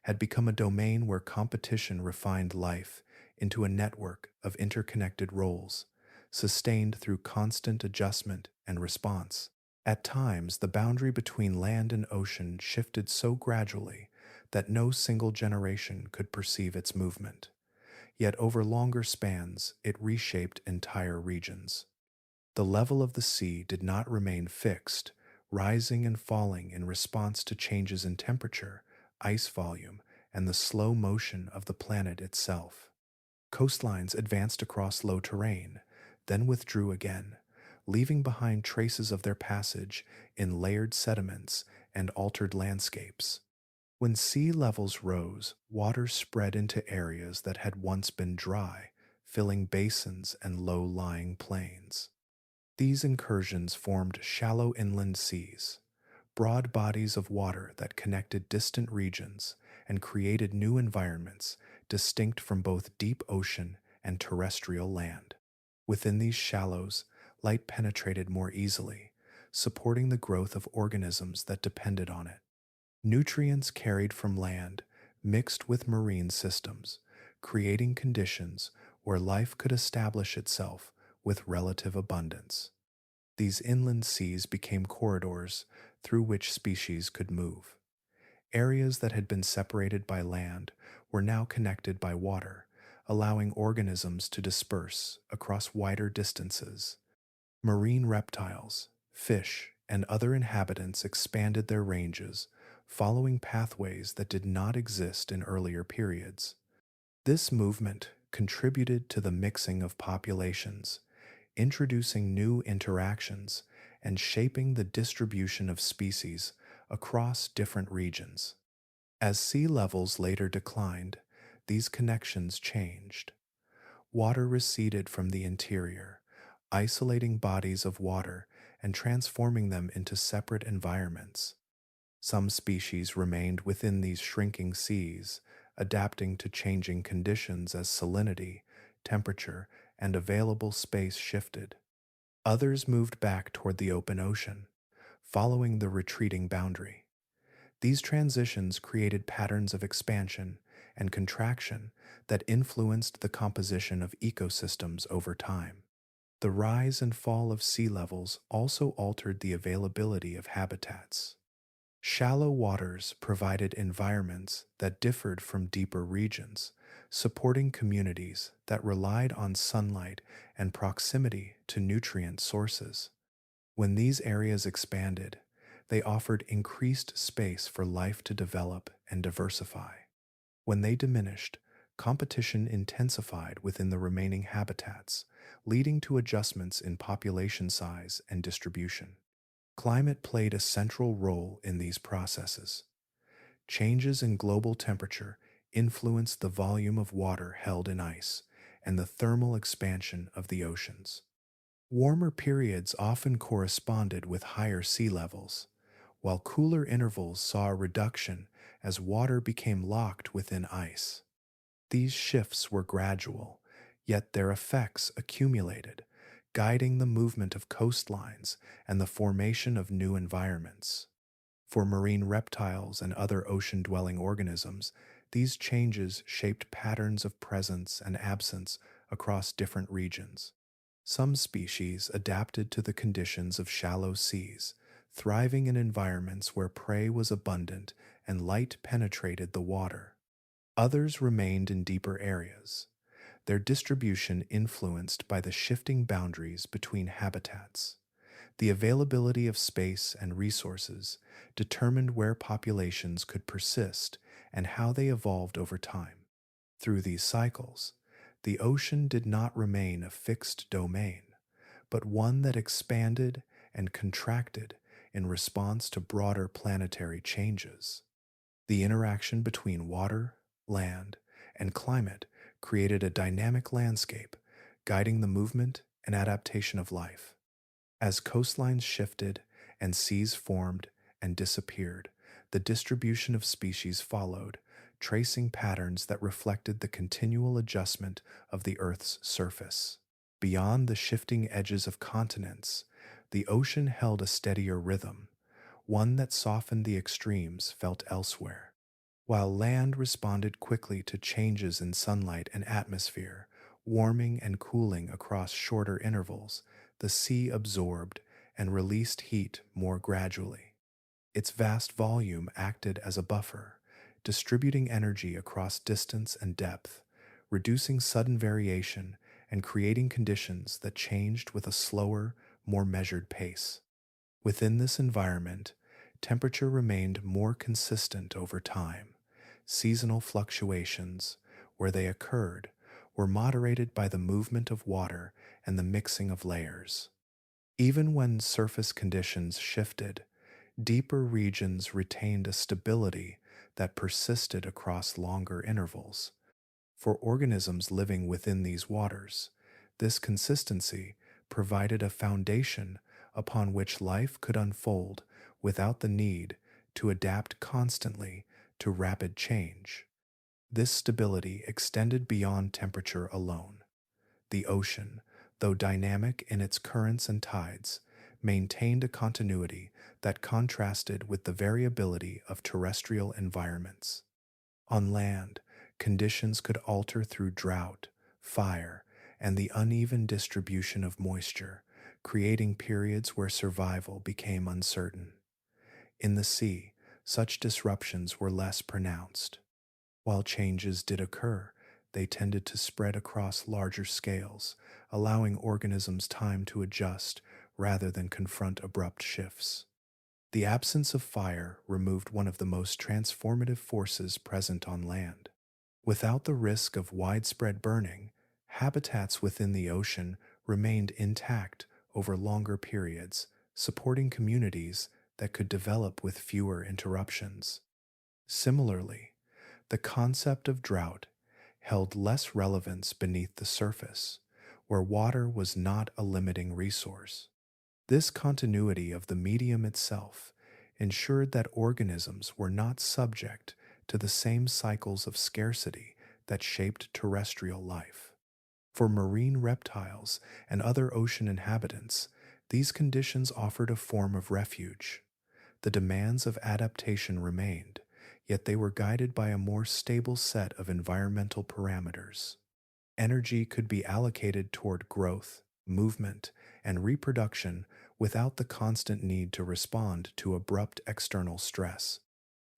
had become a domain where competition refined life into a network of interconnected roles, sustained through constant adjustment and response. At times, the boundary between land and ocean shifted so gradually that no single generation could perceive its movement. Yet over longer spans, it reshaped entire regions. The level of the sea did not remain fixed, rising and falling in response to changes in temperature, ice volume, and the slow motion of the planet itself. Coastlines advanced across low terrain, then withdrew again, leaving behind traces of their passage in layered sediments and altered landscapes. When sea levels rose, water spread into areas that had once been dry, filling basins and low-lying plains. These incursions formed shallow inland seas, broad bodies of water that connected distant regions and created new environments distinct from both deep ocean and terrestrial land. Within these shallows, light penetrated more easily, supporting the growth of organisms that depended on it. Nutrients carried from land mixed with marine systems, creating conditions where life could establish itself with relative abundance. These inland seas became corridors through which species could move. Areas that had been separated by land were now connected by water, allowing organisms to disperse across wider distances. Marine reptiles, fish, and other inhabitants expanded their ranges, following pathways that did not exist in earlier periods. This movement contributed to the mixing of populations, introducing new interactions and shaping the distribution of species across different regions. As sea levels later declined, these connections changed. Water receded from the interior, isolating bodies of water and transforming them into separate environments. Some species remained within these shrinking seas, adapting to changing conditions as salinity, temperature, and available space shifted. Others moved back toward the open ocean, following the retreating boundary. These transitions created patterns of expansion and contraction that influenced the composition of ecosystems over time. The rise and fall of sea levels also altered the availability of habitats. Shallow waters provided environments that differed from deeper regions, supporting communities that relied on sunlight and proximity to nutrient sources. When these areas expanded, they offered increased space for life to develop and diversify. When they diminished, competition intensified within the remaining habitats, leading to adjustments in population size and distribution. Climate played a central role in these processes. Changes in global temperature influenced the volume of water held in ice and the thermal expansion of the oceans. Warmer periods often corresponded with higher sea levels, while cooler intervals saw a reduction as water became locked within ice. These shifts were gradual, yet their effects accumulated, guiding the movement of coastlines and the formation of new environments. For marine reptiles and other ocean dwelling organisms, these changes shaped patterns of presence and absence across different regions. Some species adapted to the conditions of shallow seas, thriving in environments where prey was abundant and light penetrated the water. Others remained in deeper areas, their distribution influenced by the shifting boundaries between habitats. The availability of space and resources determined where populations could persist and how they evolved over time. Through these cycles, the ocean did not remain a fixed domain, but one that expanded and contracted in response to broader planetary changes. The interaction between water, land, and climate created a dynamic landscape, guiding the movement and adaptation of life. As coastlines shifted and seas formed and disappeared, the distribution of species followed, tracing patterns that reflected the continual adjustment of the Earth's surface. Beyond the shifting edges of continents, the ocean held a steadier rhythm, one that softened the extremes felt elsewhere. While land responded quickly to changes in sunlight and atmosphere, warming and cooling across shorter intervals, the sea absorbed and released heat more gradually. Its vast volume acted as a buffer, distributing energy across distance and depth, reducing sudden variation and creating conditions that changed with a slower, more measured pace. Within this environment, temperature remained more consistent over time. Seasonal fluctuations, where they occurred, were moderated by the movement of water and the mixing of layers. Even when surface conditions shifted, deeper regions retained a stability that persisted across longer intervals. For organisms living within these waters, this consistency provided a foundation upon which life could unfold without the need to adapt constantly to rapid change. This stability extended beyond temperature alone. The ocean, though dynamic in its currents and tides, maintained a continuity that contrasted with the variability of terrestrial environments. On land, conditions could alter through drought, fire, and the uneven distribution of moisture, creating periods where survival became uncertain. In the sea, such disruptions were less pronounced. While changes did occur, they tended to spread across larger scales, allowing organisms time to adjust rather than confront abrupt shifts. The absence of fire removed one of the most transformative forces present on land. Without the risk of widespread burning, habitats within the ocean remained intact over longer periods, supporting communities that could develop with fewer interruptions. Similarly, the concept of drought held less relevance beneath the surface, where water was not a limiting resource. This continuity of the medium itself ensured that organisms were not subject to the same cycles of scarcity that shaped terrestrial life. For marine reptiles and other ocean inhabitants, these conditions offered a form of refuge. The demands of adaptation remained, yet they were guided by a more stable set of environmental parameters. Energy could be allocated toward growth, movement, and reproduction without the constant need to respond to abrupt external stress.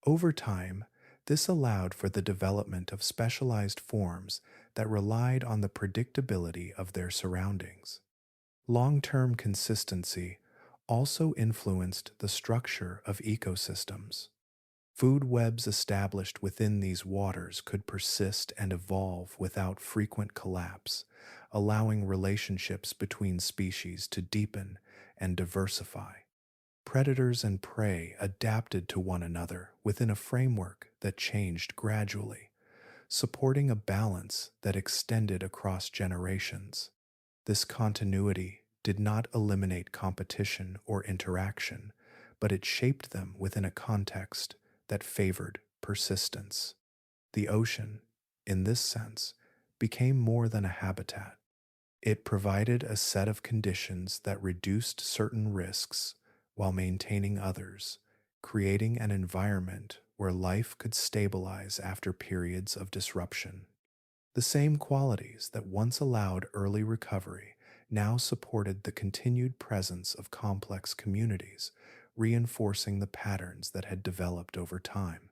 Over time, this allowed for the development of specialized forms that relied on the predictability of their surroundings. Long-term consistency also influenced the structure of ecosystems. Food webs established within these waters could persist and evolve without frequent collapse, allowing relationships between species to deepen and diversify. Predators and prey adapted to one another within a framework that changed gradually, supporting a balance that extended across generations. This continuity did not eliminate competition or interaction, but it shaped them within a context that favored persistence. The ocean, in this sense, became more than a habitat. It provided a set of conditions that reduced certain risks while maintaining others, creating an environment where life could stabilize after periods of disruption. The same qualities that once allowed early recovery now supported the continued presence of complex communities, reinforcing the patterns that had developed over time.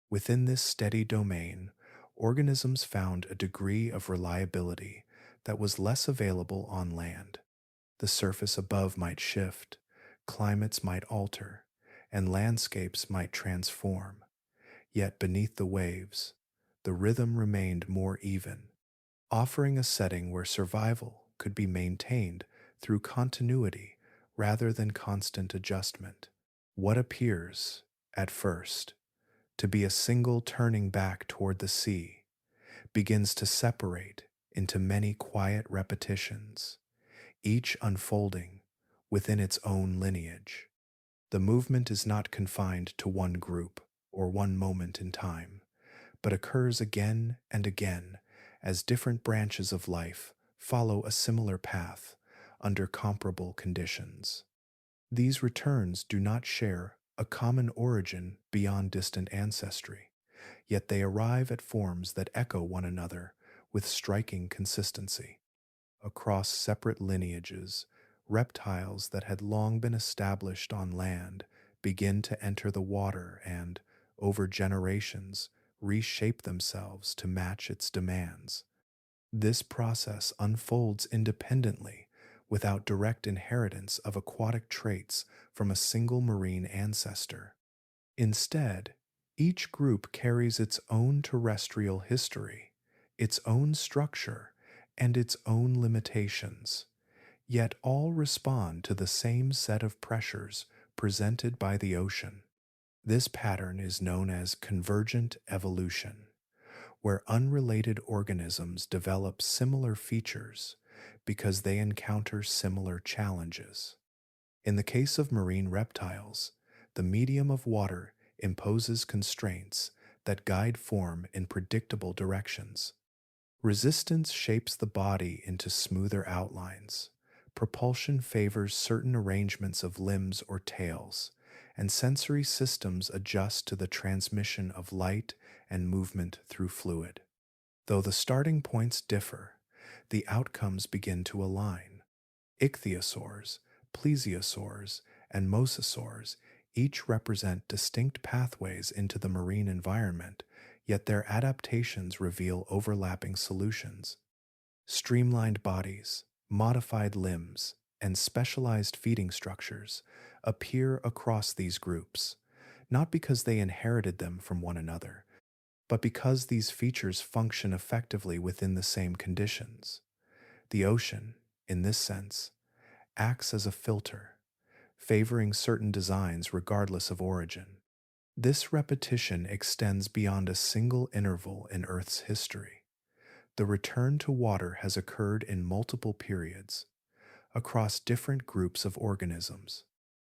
Within this steady domain, organisms found a degree of reliability that was less available on land. The surface above might shift, climates might alter, and landscapes might transform. Yet beneath the waves, the rhythm remained more even, offering a setting where survival could be maintained through continuity rather than constant adjustment. What appears, at first, to be a single turning back toward the sea begins to separate into many quiet repetitions, each unfolding within its own lineage. The movement is not confined to one group or one moment in time, but occurs again and again as different branches of life follow a similar path under comparable conditions. These returns do not share a common origin beyond distant ancestry, yet they arrive at forms that echo one another with striking consistency. Across separate lineages, reptiles that had long been established on land begin to enter the water and, over generations, reshape themselves to match its demands. This process unfolds independently, without direct inheritance of aquatic traits from a single marine ancestor. Instead, each group carries its own terrestrial history, its own structure, and its own limitations, yet all respond to the same set of pressures presented by the ocean. This pattern is known as convergent evolution, where unrelated organisms develop similar features because they encounter similar challenges. In the case of marine reptiles, the medium of water imposes constraints that guide form in predictable directions. Resistance shapes the body into smoother outlines. Propulsion favors certain arrangements of limbs or tails, and sensory systems adjust to the transmission of light and movement through fluid. Though the starting points differ, the outcomes begin to align. Ichthyosaurs, plesiosaurs, and mosasaurs each represent distinct pathways into the marine environment, yet their adaptations reveal overlapping solutions. Streamlined bodies, modified limbs, and specialized feeding structures appear across these groups, not because they inherited them from one another, but because these features function effectively within the same conditions. The ocean, in this sense, acts as a filter, favoring certain designs regardless of origin. This repetition extends beyond a single interval in Earth's history. The return to water has occurred in multiple periods, across different groups of organisms.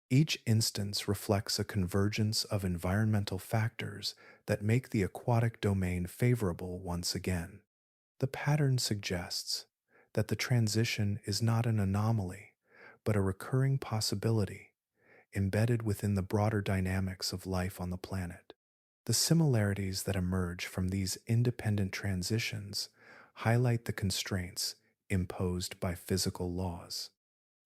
Each instance reflects a convergence of environmental factors that make the aquatic domain favorable once again. The pattern suggests that the transition is not an anomaly, but a recurring possibility embedded within the broader dynamics of life on the planet. The similarities that emerge from these independent transitions highlight the constraints imposed by physical laws.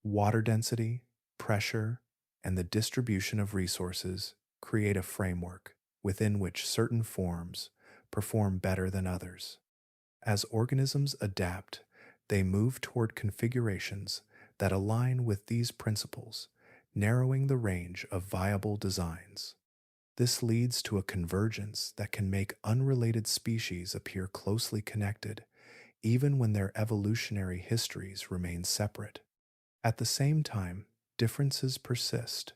Water density, pressure, and the distribution of resources create a framework within which certain forms perform better than others. As organisms adapt, they move toward configurations that align with these principles, narrowing the range of viable designs. This leads to a convergence that can make unrelated species appear closely connected, even when their evolutionary histories remain separate. At the same time, differences persist,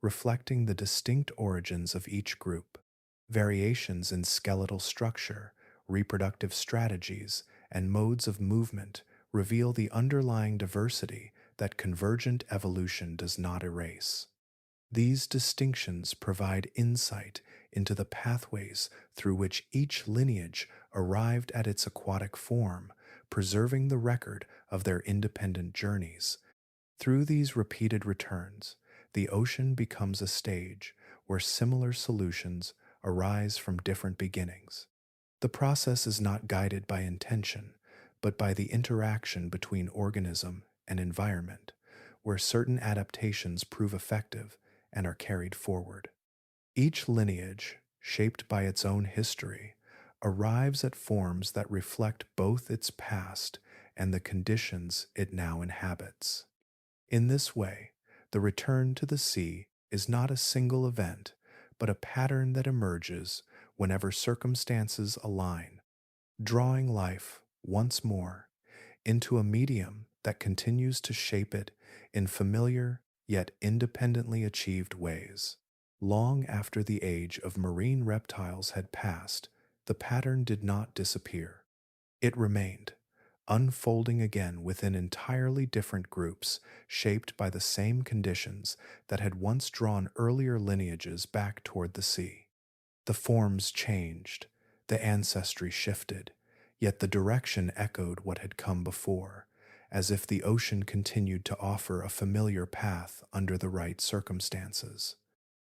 reflecting the distinct origins of each group. Variations in skeletal structure, reproductive strategies, and modes of movement reveal the underlying diversity that convergent evolution does not erase. These distinctions provide insight into the pathways through which each lineage arrived at its aquatic form, preserving the record of their independent journeys. Through these repeated returns, the ocean becomes a stage where similar solutions arise from different beginnings. The process is not guided by intention, but by the interaction between organism and environment, where certain adaptations prove effective and are carried forward. Each lineage, shaped by its own history, arrives at forms that reflect both its past and the conditions it now inhabits. In this way, the return to the sea is not a single event, but a pattern that emerges whenever circumstances align, drawing life once more into a medium that continues to shape it in familiar yet independently achieved ways. Long after the age of marine reptiles had passed, the pattern did not disappear. It remained, unfolding again within entirely different groups shaped by the same conditions that had once drawn earlier lineages back toward the sea. The forms changed, the ancestry shifted, yet the direction echoed what had come before, as if the ocean continued to offer a familiar path under the right circumstances.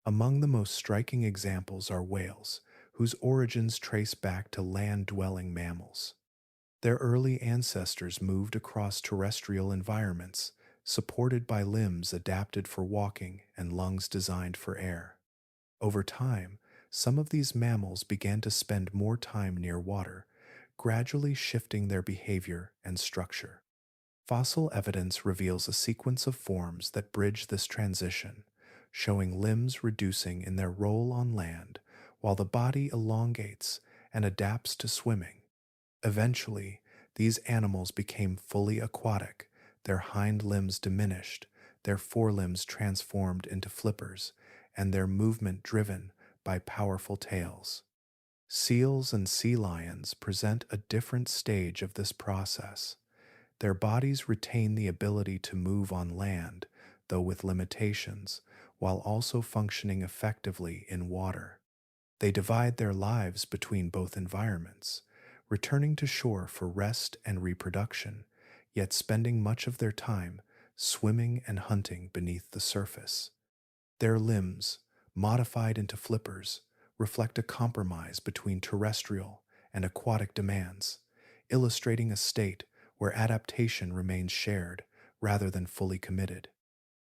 Among the most striking examples are whales, whose origins trace back to land-dwelling mammals. Their early ancestors moved across terrestrial environments, supported by limbs adapted for walking and lungs designed for air. Over time, some of these mammals began to spend more time near water, gradually shifting their behavior and structure. Fossil evidence reveals a sequence of forms that bridge this transition, showing limbs reducing in their role on land while the body elongates and adapts to swimming. Eventually, these animals became fully aquatic, their hind limbs diminished, their forelimbs transformed into flippers, and their movement driven by powerful tails. Seals and sea lions present a different stage of this process. Their bodies retain the ability to move on land, though with limitations, while also functioning effectively in water. They divide their lives between both environments, returning to shore for rest and reproduction, yet spending much of their time swimming and hunting beneath the surface. Their limbs, modified into flippers, reflect a compromise between terrestrial and aquatic demands, illustrating a state where adaptation remains shared rather than fully committed.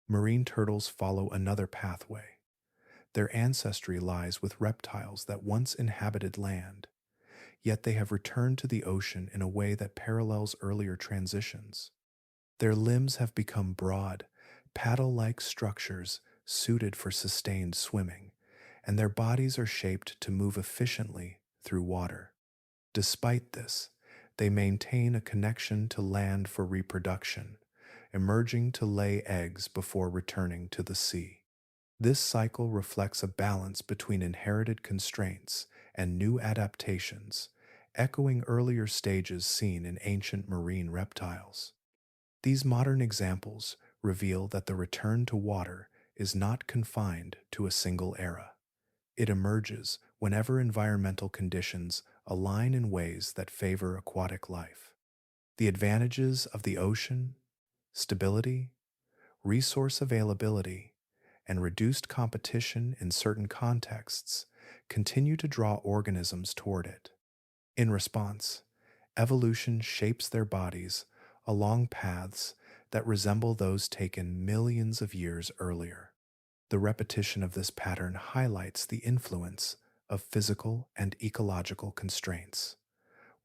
Marine turtles follow another pathway. Their ancestry lies with reptiles that once inhabited land, yet they have returned to the ocean in a way that parallels earlier transitions. Their limbs have become broad, paddle-like structures suited for sustained swimming, and their bodies are shaped to move efficiently through water. Despite this, they maintain a connection to land for reproduction, emerging to lay eggs before returning to the sea. This cycle reflects a balance between inherited constraints and new adaptations, echoing earlier stages seen in ancient marine reptiles. These modern examples reveal that the return to water is not confined to a single era. It emerges whenever environmental conditions align in ways that favor aquatic life. The advantages of the ocean, stability, resource availability, and reduced competition in certain contexts continue to draw organisms toward it. In response, evolution shapes their bodies along paths that resemble those taken millions of years earlier. The repetition of this pattern highlights the influence of physical and ecological constraints.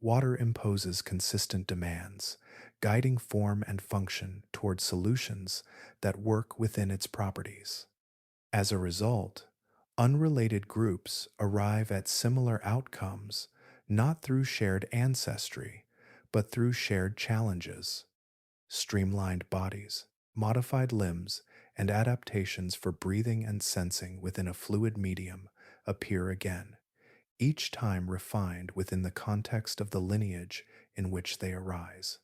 Water imposes consistent demands, guiding form and function toward solutions that work within its properties. As a result, unrelated groups arrive at similar outcomes not through shared ancestry, but through shared challenges. Streamlined bodies, modified limbs, and adaptations for breathing and sensing within a fluid medium appear again, each time refined within the context of the lineage in which they arise.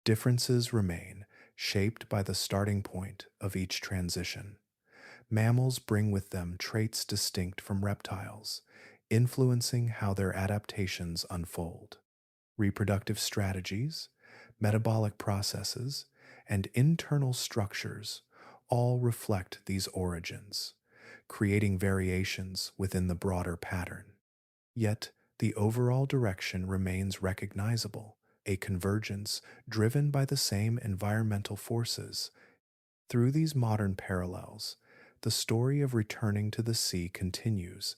Differences remain, shaped by the starting point of each transition. Mammals bring with them traits distinct from reptiles, influencing how their adaptations unfold. Reproductive strategies, metabolic processes, and internal structures all reflect these origins, creating variations within the broader pattern. Yet, the overall direction remains recognizable, a convergence driven by the same environmental forces. Through these modern parallels, the story of returning to the sea continues,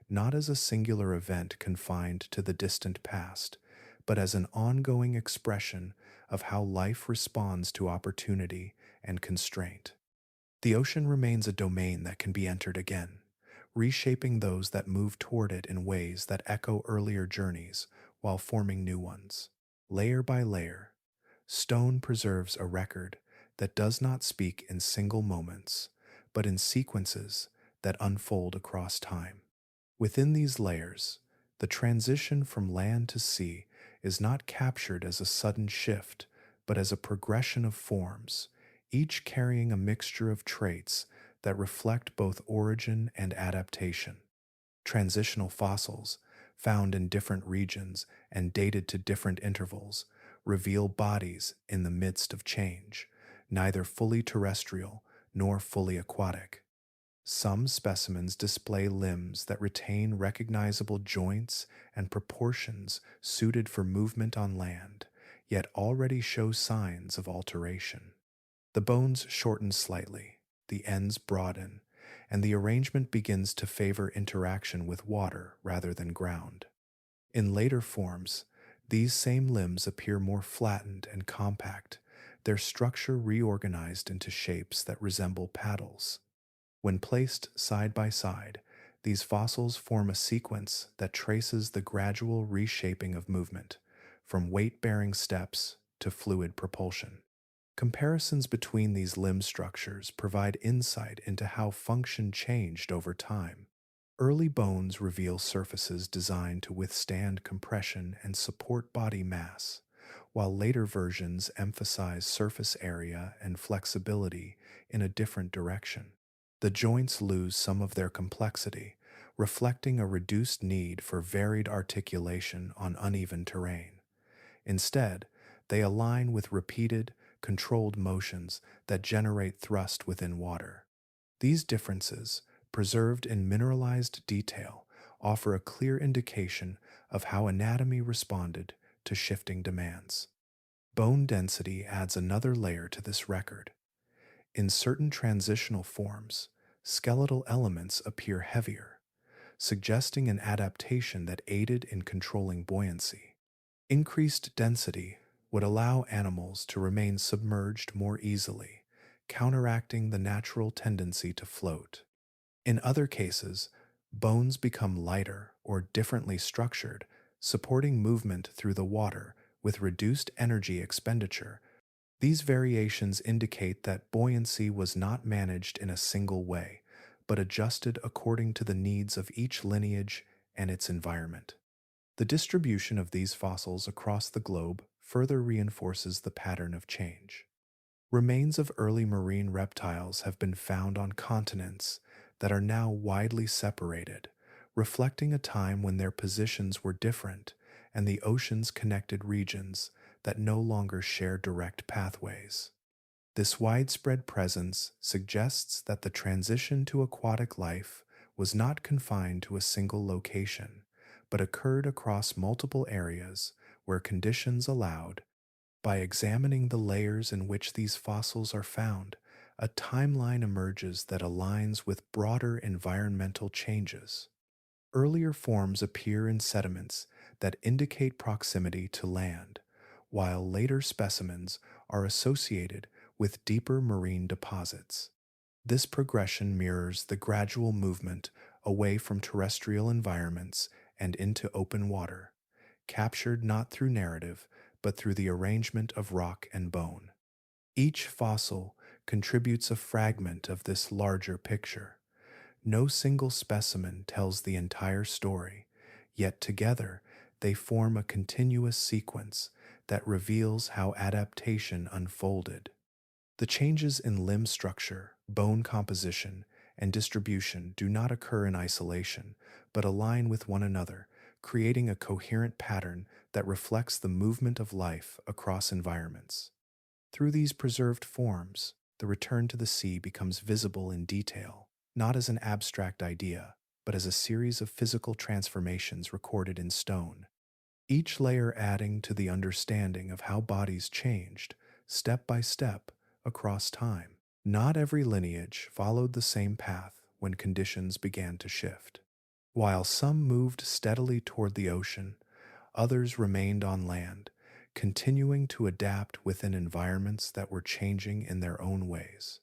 not as a singular event confined to the distant past, but as an ongoing expression of how life responds to opportunity and constraint. The ocean remains a domain that can be entered again, reshaping those that move toward it in ways that echo earlier journeys while forming new ones. Layer by layer, stone preserves a record that does not speak in single moments, but in sequences that unfold across time. Within these layers, the transition from land to sea is not captured as a sudden shift, but as a progression of forms, each carrying a mixture of traits that reflect both origin and adaptation. Transitional fossils, found in different regions and dated to different intervals, reveal bodies in the midst of change, neither fully terrestrial nor fully aquatic. Some specimens display limbs that retain recognizable joints and proportions suited for movement on land, yet already show signs of alteration. The bones shorten slightly, the ends broaden, and the arrangement begins to favor interaction with water rather than ground. In later forms, these same limbs appear more flattened and compact, their structure reorganized into shapes that resemble paddles. When placed side by side, these fossils form a sequence that traces the gradual reshaping of movement, from weight-bearing steps to fluid propulsion. Comparisons between these limb structures provide insight into how function changed over time. Early bones reveal surfaces designed to withstand compression and support body mass, while later versions emphasize surface area and flexibility in a different direction. The joints lose some of their complexity, reflecting a reduced need for varied articulation on uneven terrain. Instead, they align with repeated, controlled motions that generate thrust within water. These differences, preserved in mineralized detail, offer a clear indication of how anatomy responded to shifting demands. Bone density adds another layer to this record. In certain transitional forms, skeletal elements appear heavier, suggesting an adaptation that aided in controlling buoyancy. Increased density would allow animals to remain submerged more easily, counteracting the natural tendency to float. In other cases, bones become lighter or differently structured, supporting movement through the water with reduced energy expenditure. These variations indicate that buoyancy was not managed in a single way, but adjusted according to the needs of each lineage and its environment. The distribution of these fossils across the globe further reinforces the pattern of change. Remains of early marine reptiles have been found on continents that are now widely separated, reflecting a time when their positions were different and the oceans connected regions that no longer share direct pathways. This widespread presence suggests that the transition to aquatic life was not confined to a single location, but occurred across multiple areas where conditions allowed. By examining the layers in which these fossils are found, a timeline emerges that aligns with broader environmental changes. Earlier forms appear in sediments that indicate proximity to land, while later specimens are associated with deeper marine deposits. This progression mirrors the gradual movement away from terrestrial environments and into open water, captured not through narrative, but through the arrangement of rock and bone. Each fossil contributes a fragment of this larger picture. No single specimen tells the entire story, yet together they form a continuous sequence that reveals how adaptation unfolded. The changes in limb structure, bone composition, and distribution do not occur in isolation, but align with one another, creating a coherent pattern that reflects the movement of life across environments. Through these preserved forms, the return to the sea becomes visible in detail, not as an abstract idea, but as a series of physical transformations recorded in stone, each layer adding to the understanding of how bodies changed, step by step, across time. Not every lineage followed the same path when conditions began to shift. While some moved steadily toward the ocean, others remained on land, continuing to adapt within environments that were changing in their own ways.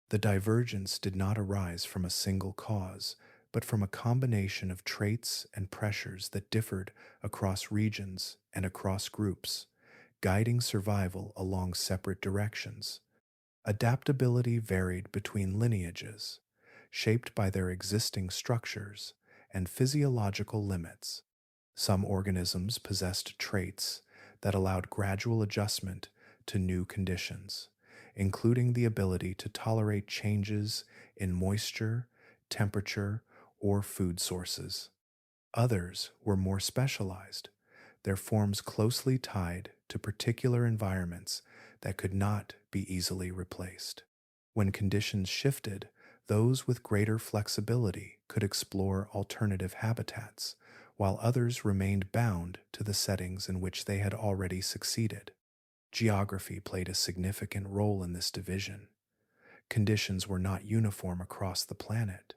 The divergence did not arise from a single cause, but from a combination of traits and pressures that differed across regions and across groups, guiding survival along separate directions. Adaptability varied between lineages, shaped by their existing structures and physiological limits. Some organisms possessed traits that allowed gradual adjustment to new conditions, including the ability to tolerate changes in moisture, temperature, or food sources. Others were more specialized, their forms closely tied to particular environments that could not be easily replaced. When conditions shifted, those with greater flexibility could explore alternative habitats, while others remained bound to the settings in which they had already succeeded. Geography played a significant role in this division. Conditions were not uniform across the planet,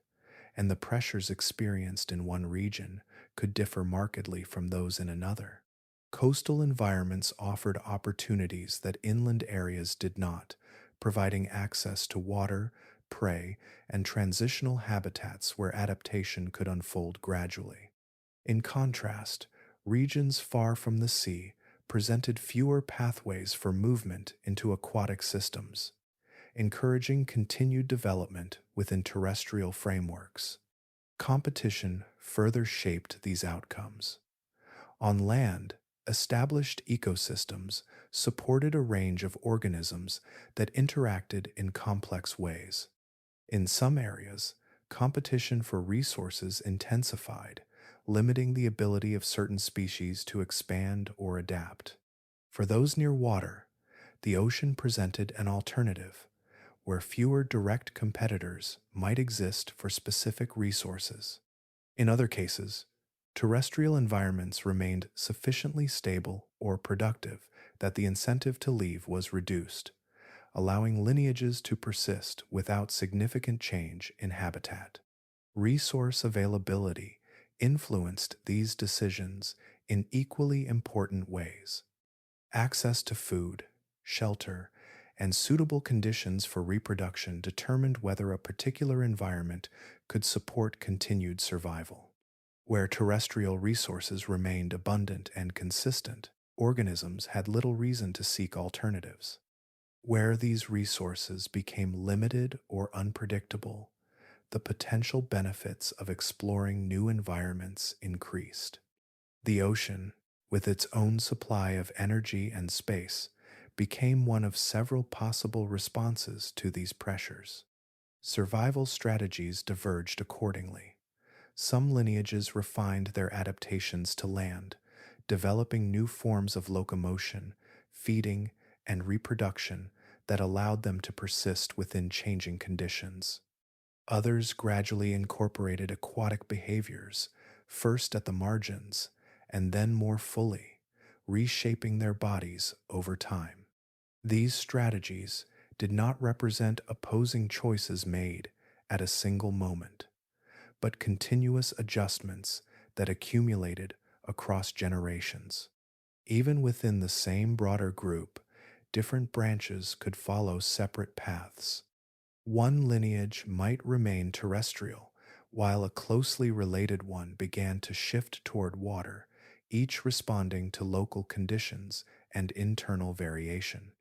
and the pressures experienced in one region could differ markedly from those in another. Coastal environments offered opportunities that inland areas did not, providing access to water, prey, and transitional habitats where adaptation could unfold gradually. In contrast, regions far from the sea presented fewer pathways for movement into aquatic systems, encouraging continued development within terrestrial frameworks. Competition further shaped these outcomes. On land, established ecosystems supported a range of organisms that interacted in complex ways. In some areas, competition for resources intensified, limiting the ability of certain species to expand or adapt. For those near water, the ocean presented an alternative, where fewer direct competitors might exist for specific resources. In other cases, terrestrial environments remained sufficiently stable or productive that the incentive to leave was reduced, allowing lineages to persist without significant change in habitat. Resource availability influenced these decisions in equally important ways. Access to food, shelter, and suitable conditions for reproduction determined whether a particular environment could support continued survival. Where terrestrial resources remained abundant and consistent, organisms had little reason to seek alternatives. Where these resources became limited or unpredictable, the potential benefits of exploring new environments increased. The ocean, with its own supply of energy and space, became one of several possible responses to these pressures. Survival strategies diverged accordingly. Some lineages refined their adaptations to land, developing new forms of locomotion, feeding, and reproduction that allowed them to persist within changing conditions. Others gradually incorporated aquatic behaviors, first at the margins, and then more fully, reshaping their bodies over time. These strategies did not represent opposing choices made at a single moment, but continuous adjustments that accumulated across generations. Even within the same broader group, different branches could follow separate paths. One lineage might remain terrestrial, while a closely related one began to shift toward water, each responding to local conditions and internal variation.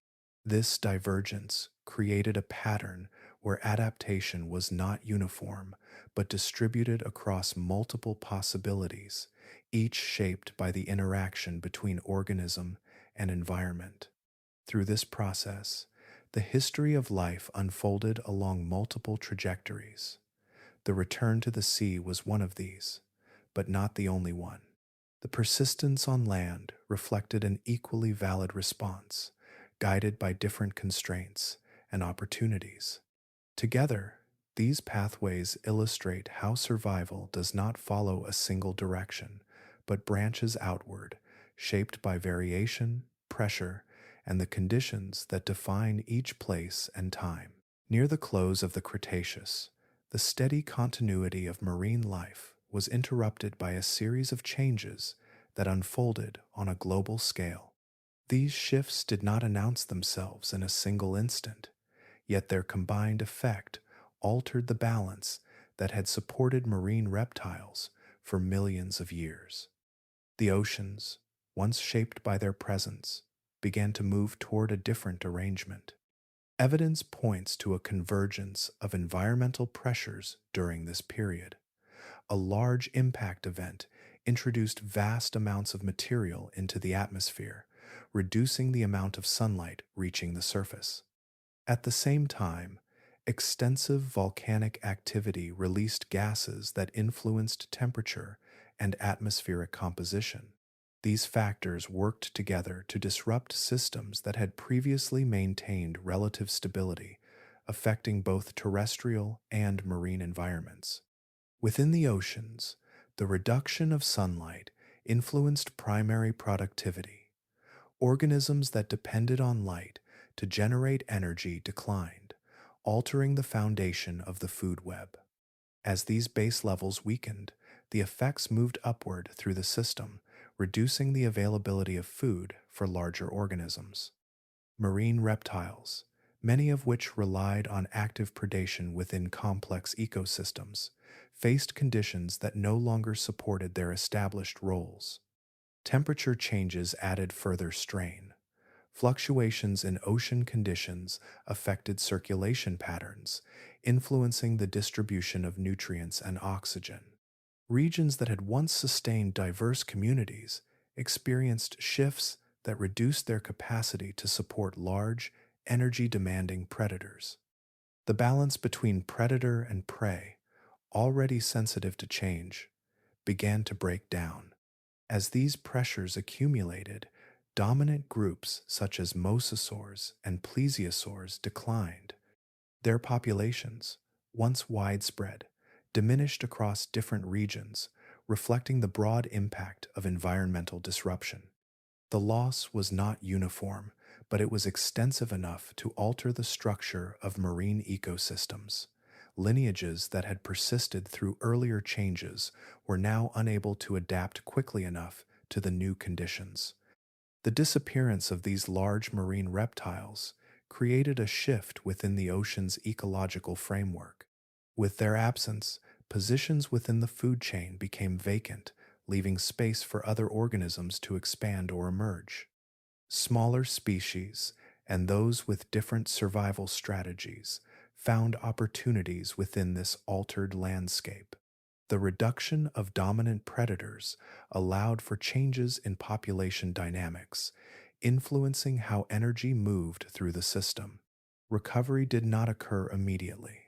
This divergence created a pattern where adaptation was not uniform, but distributed across multiple possibilities, each shaped by the interaction between organism and environment. Through this process, The history of life unfolded along multiple trajectories. The return to the sea was one of these, but not the only one. The persistence on land reflected an equally valid response, guided by different constraints and opportunities. Together, these pathways illustrate how survival does not follow a single direction, but branches outward, shaped by variation, pressure, and the conditions that define each place and time. Near the close of the Cretaceous, the steady continuity of marine life was interrupted by a series of changes that unfolded on a global scale. These shifts did not announce themselves in a single instant, yet their combined effect altered the balance that had supported marine reptiles for millions of years. The oceans, once shaped by their presence, began to move toward a different arrangement. Evidence points to a convergence of environmental pressures during this period. A large impact event introduced vast amounts of material into the atmosphere, reducing the amount of sunlight reaching the surface. At the same time, extensive volcanic activity released gases that influenced temperature and atmospheric composition. These factors worked together to disrupt systems that had previously maintained relative stability, affecting both terrestrial and marine environments. Within the oceans, the reduction of sunlight influenced primary productivity. Organisms that depended on light to generate energy declined, altering the foundation of the food web. As these base levels weakened, the effects moved upward through the system, reducing the availability of food for larger organisms. Marine reptiles, many of which relied on active predation within complex ecosystems, faced conditions that no longer supported their established roles. Temperature changes added further strain. Fluctuations in ocean conditions affected circulation patterns, influencing the distribution of nutrients and oxygen. Regions that had once sustained diverse communities experienced shifts that reduced their capacity to support large, energy-demanding predators. The balance between predator and prey, already sensitive to change, began to break down. As these pressures accumulated, dominant groups such as mosasaurs and plesiosaurs declined. Their populations, once widespread, diminished across different regions, reflecting the broad impact of environmental disruption. The loss was not uniform, but it was extensive enough to alter the structure of marine ecosystems. Lineages that had persisted through earlier changes were now unable to adapt quickly enough to the new conditions. The disappearance of these large marine reptiles created a shift within the ocean's ecological framework. With their absence, positions within the food chain became vacant, leaving space for other organisms to expand or emerge. Smaller species, and those with different survival strategies, found opportunities within this altered landscape. The reduction of dominant predators allowed for changes in population dynamics, influencing how energy moved through the system. Recovery did not occur immediately.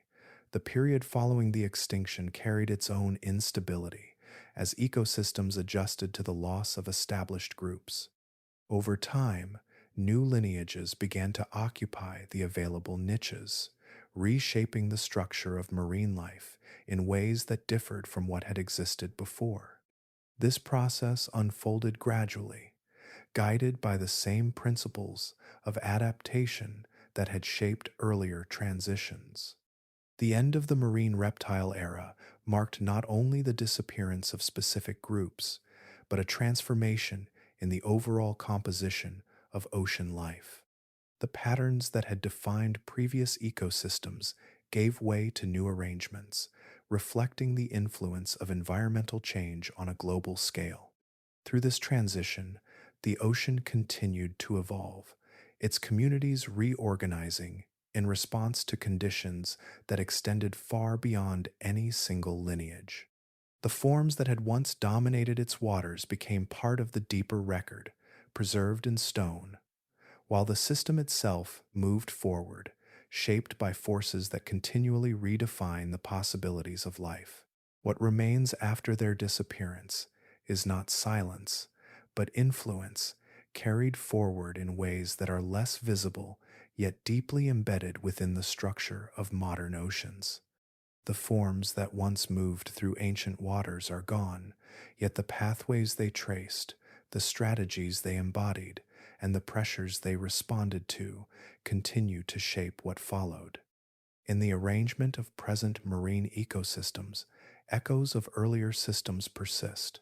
The period following the extinction carried its own instability, as ecosystems adjusted to the loss of established groups. Over time, new lineages began to occupy the available niches, reshaping the structure of marine life in ways that differed from what had existed before. This process unfolded gradually, guided by the same principles of adaptation that had shaped earlier transitions. The end of the marine reptile era marked not only the disappearance of specific groups, but a transformation in the overall composition of ocean life. The patterns that had defined previous ecosystems gave way to new arrangements, reflecting the influence of environmental change on a global scale. Through this transition, the ocean continued to evolve, its communities reorganizing in response to conditions that extended far beyond any single lineage. The forms that had once dominated its waters became part of the deeper record, preserved in stone, while the system itself moved forward, shaped by forces that continually redefine the possibilities of life. What remains after their disappearance is not silence, but influence carried forward in ways that are less visible yet deeply embedded within the structure of modern oceans. The forms that once moved through ancient waters are gone, yet the pathways they traced, the strategies they embodied, and the pressures they responded to continue to shape what followed. In the arrangement of present marine ecosystems, echoes of earlier systems persist.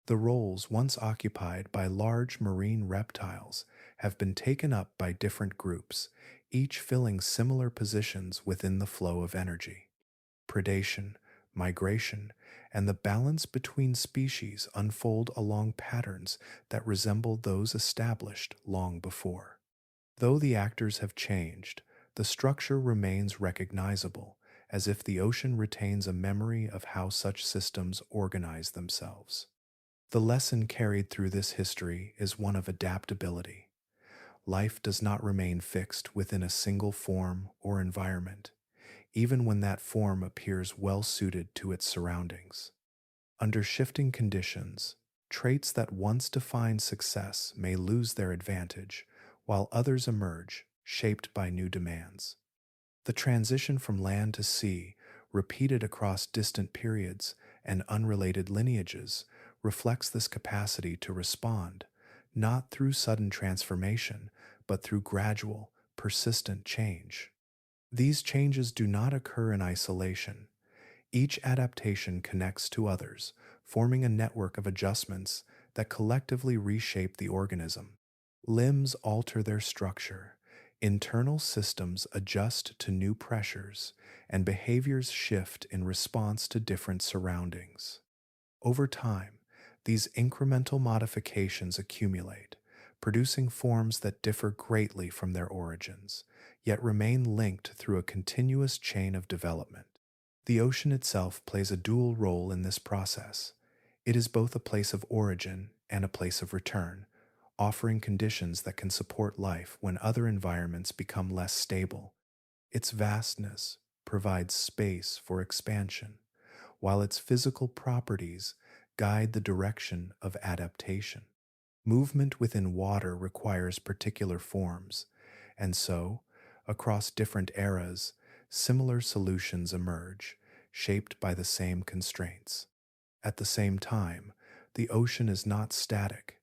The roles once occupied by large marine reptiles have been taken up by different groups, each filling similar positions within the flow of energy. Predation, migration, and the balance between species unfold along patterns that resemble those established long before. Though the actors have changed, the structure remains recognizable, as if the ocean retains a memory of how such systems organize themselves. The lesson carried through this history is one of adaptability. Life does not remain fixed within a single form or environment, even when that form appears well suited to its surroundings. Under shifting conditions, traits that once defined success may lose their advantage, while others emerge, shaped by new demands. The transition from land to sea, repeated across distant periods and unrelated lineages, reflects this capacity to respond, not through sudden transformation, but through gradual, persistent change. These changes do not occur in isolation. Each adaptation connects to others, forming a network of adjustments that collectively reshape the organism. Limbs alter their structure, internal systems adjust to new pressures, and behaviors shift in response to different surroundings. Over time, these incremental modifications accumulate, producing forms that differ greatly from their origins, yet remain linked through a continuous chain of development. The ocean itself plays a dual role in this process. It is both a place of origin and a place of return, offering conditions that can support life when other environments become less stable. Its vastness provides space for expansion, while its physical properties guide the direction of adaptation. Movement within water requires particular forms, and so, across different eras, similar solutions emerge, shaped by the same constraints. At the same time, the ocean is not static.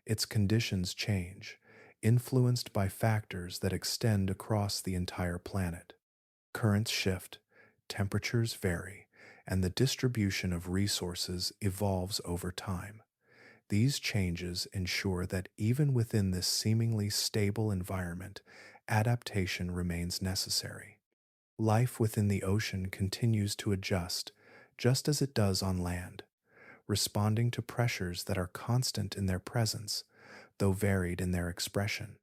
Its conditions change, influenced by factors that extend across the entire planet. Currents shift, temperatures vary, and the distribution of resources evolves over time. These changes ensure that even within this seemingly stable environment, adaptation remains necessary. Life within the ocean continues to adjust, just as it does on land, responding to pressures that are constant in their presence, though varied in their expression.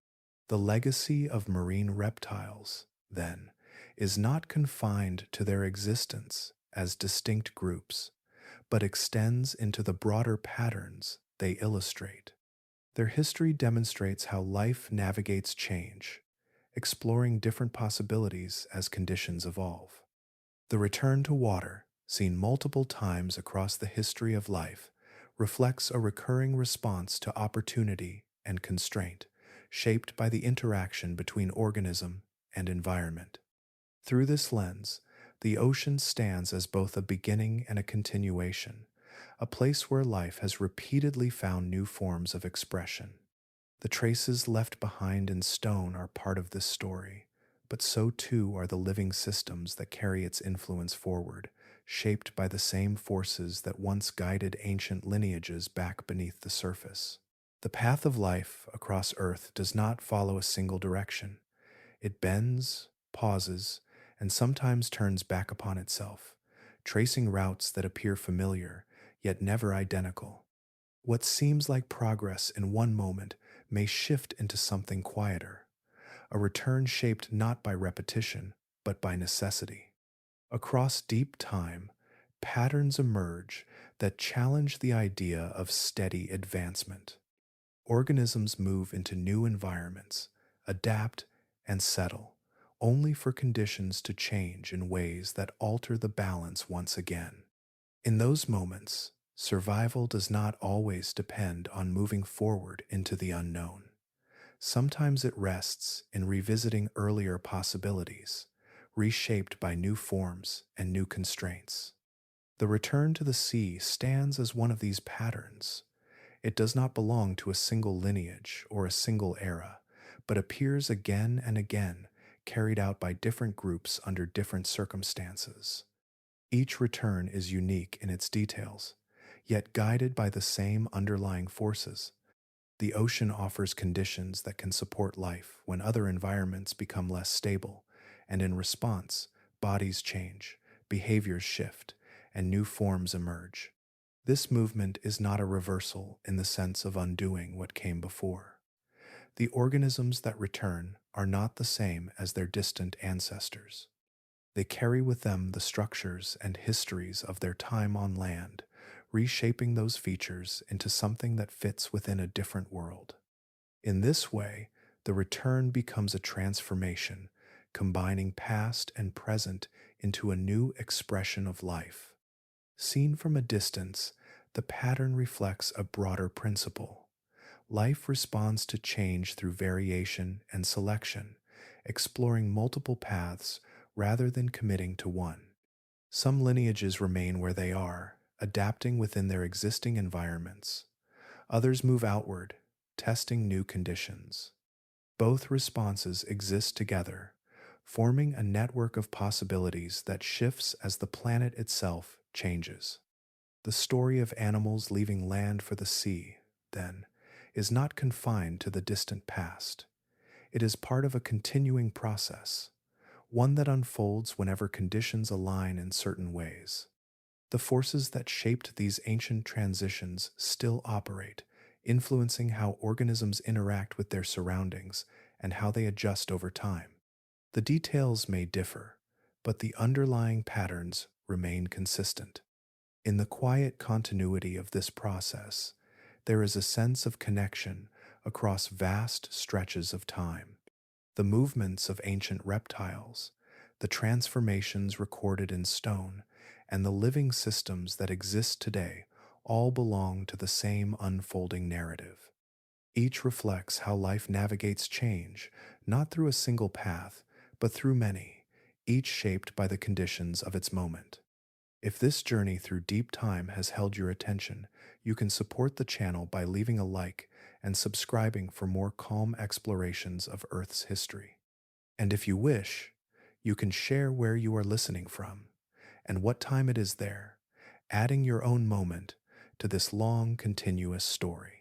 The legacy of marine reptiles, then, is not confined to their existence as distinct groups, but extends into the broader patterns they illustrate. Their history demonstrates how life navigates change, exploring different possibilities as conditions evolve. The return to water, seen multiple times across the history of life, reflects a recurring response to opportunity and constraint, shaped by the interaction between organism and environment. Through this lens, the ocean stands as both a beginning and a continuation, a place where life has repeatedly found new forms of expression. The traces left behind in stone are part of this story, but so too are the living systems that carry its influence forward, shaped by the same forces that once guided ancient lineages back beneath the surface. The path of life across Earth does not follow a single direction. It bends, pauses, and sometimes turns back upon itself, tracing routes that appear familiar, yet never identical. What seems like progress in one moment may shift into something quieter, a return shaped not by repetition, but by necessity. Across deep time, patterns emerge that challenge the idea of steady advancement. Organisms move into new environments, adapt, and settle, only for conditions to change in ways that alter the balance once again. In those moments, survival does not always depend on moving forward into the unknown. Sometimes it rests in revisiting earlier possibilities, reshaped by new forms and new constraints. The return to the sea stands as one of these patterns. It does not belong to a single lineage or a single era, but appears again and again, carried out by different groups under different circumstances. Each return is unique in its details, yet guided by the same underlying forces. The ocean offers conditions that can support life when other environments become less stable, and in response, bodies change, behaviors shift, and new forms emerge. This movement is not a reversal in the sense of undoing what came before. The organisms that return are not the same as their distant ancestors. They carry with them the structures and histories of their time on land, reshaping those features into something that fits within a different world. In this way, the return becomes a transformation, combining past and present into a new expression of life. Seen from a distance, the pattern reflects a broader principle. Life responds to change through variation and selection, exploring multiple paths rather than committing to one. Some lineages remain where they are, adapting within their existing environments. Others move outward, testing new conditions. Both responses exist together, forming a network of possibilities that shifts as the planet itself changes. The story of animals leaving land for the sea, then, is not confined to the distant past. It is part of a continuing process, one that unfolds whenever conditions align in certain ways. The forces that shaped these ancient transitions still operate, influencing how organisms interact with their surroundings and how they adjust over time. The details may differ, but the underlying patterns remain consistent. In the quiet continuity of this process, there is a sense of connection across vast stretches of time. The movements of ancient reptiles, the transformations recorded in stone, and the living systems that exist today all belong to the same unfolding narrative. Each reflects how life navigates change, not through a single path, but through many, each shaped by the conditions of its moment. If this journey through deep time has held your attention, you can support the channel by leaving a like and subscribing for more calm explorations of Earth's history. And if you wish, you can share where you are listening from and what time it is there, adding your own moment to this long, continuous story.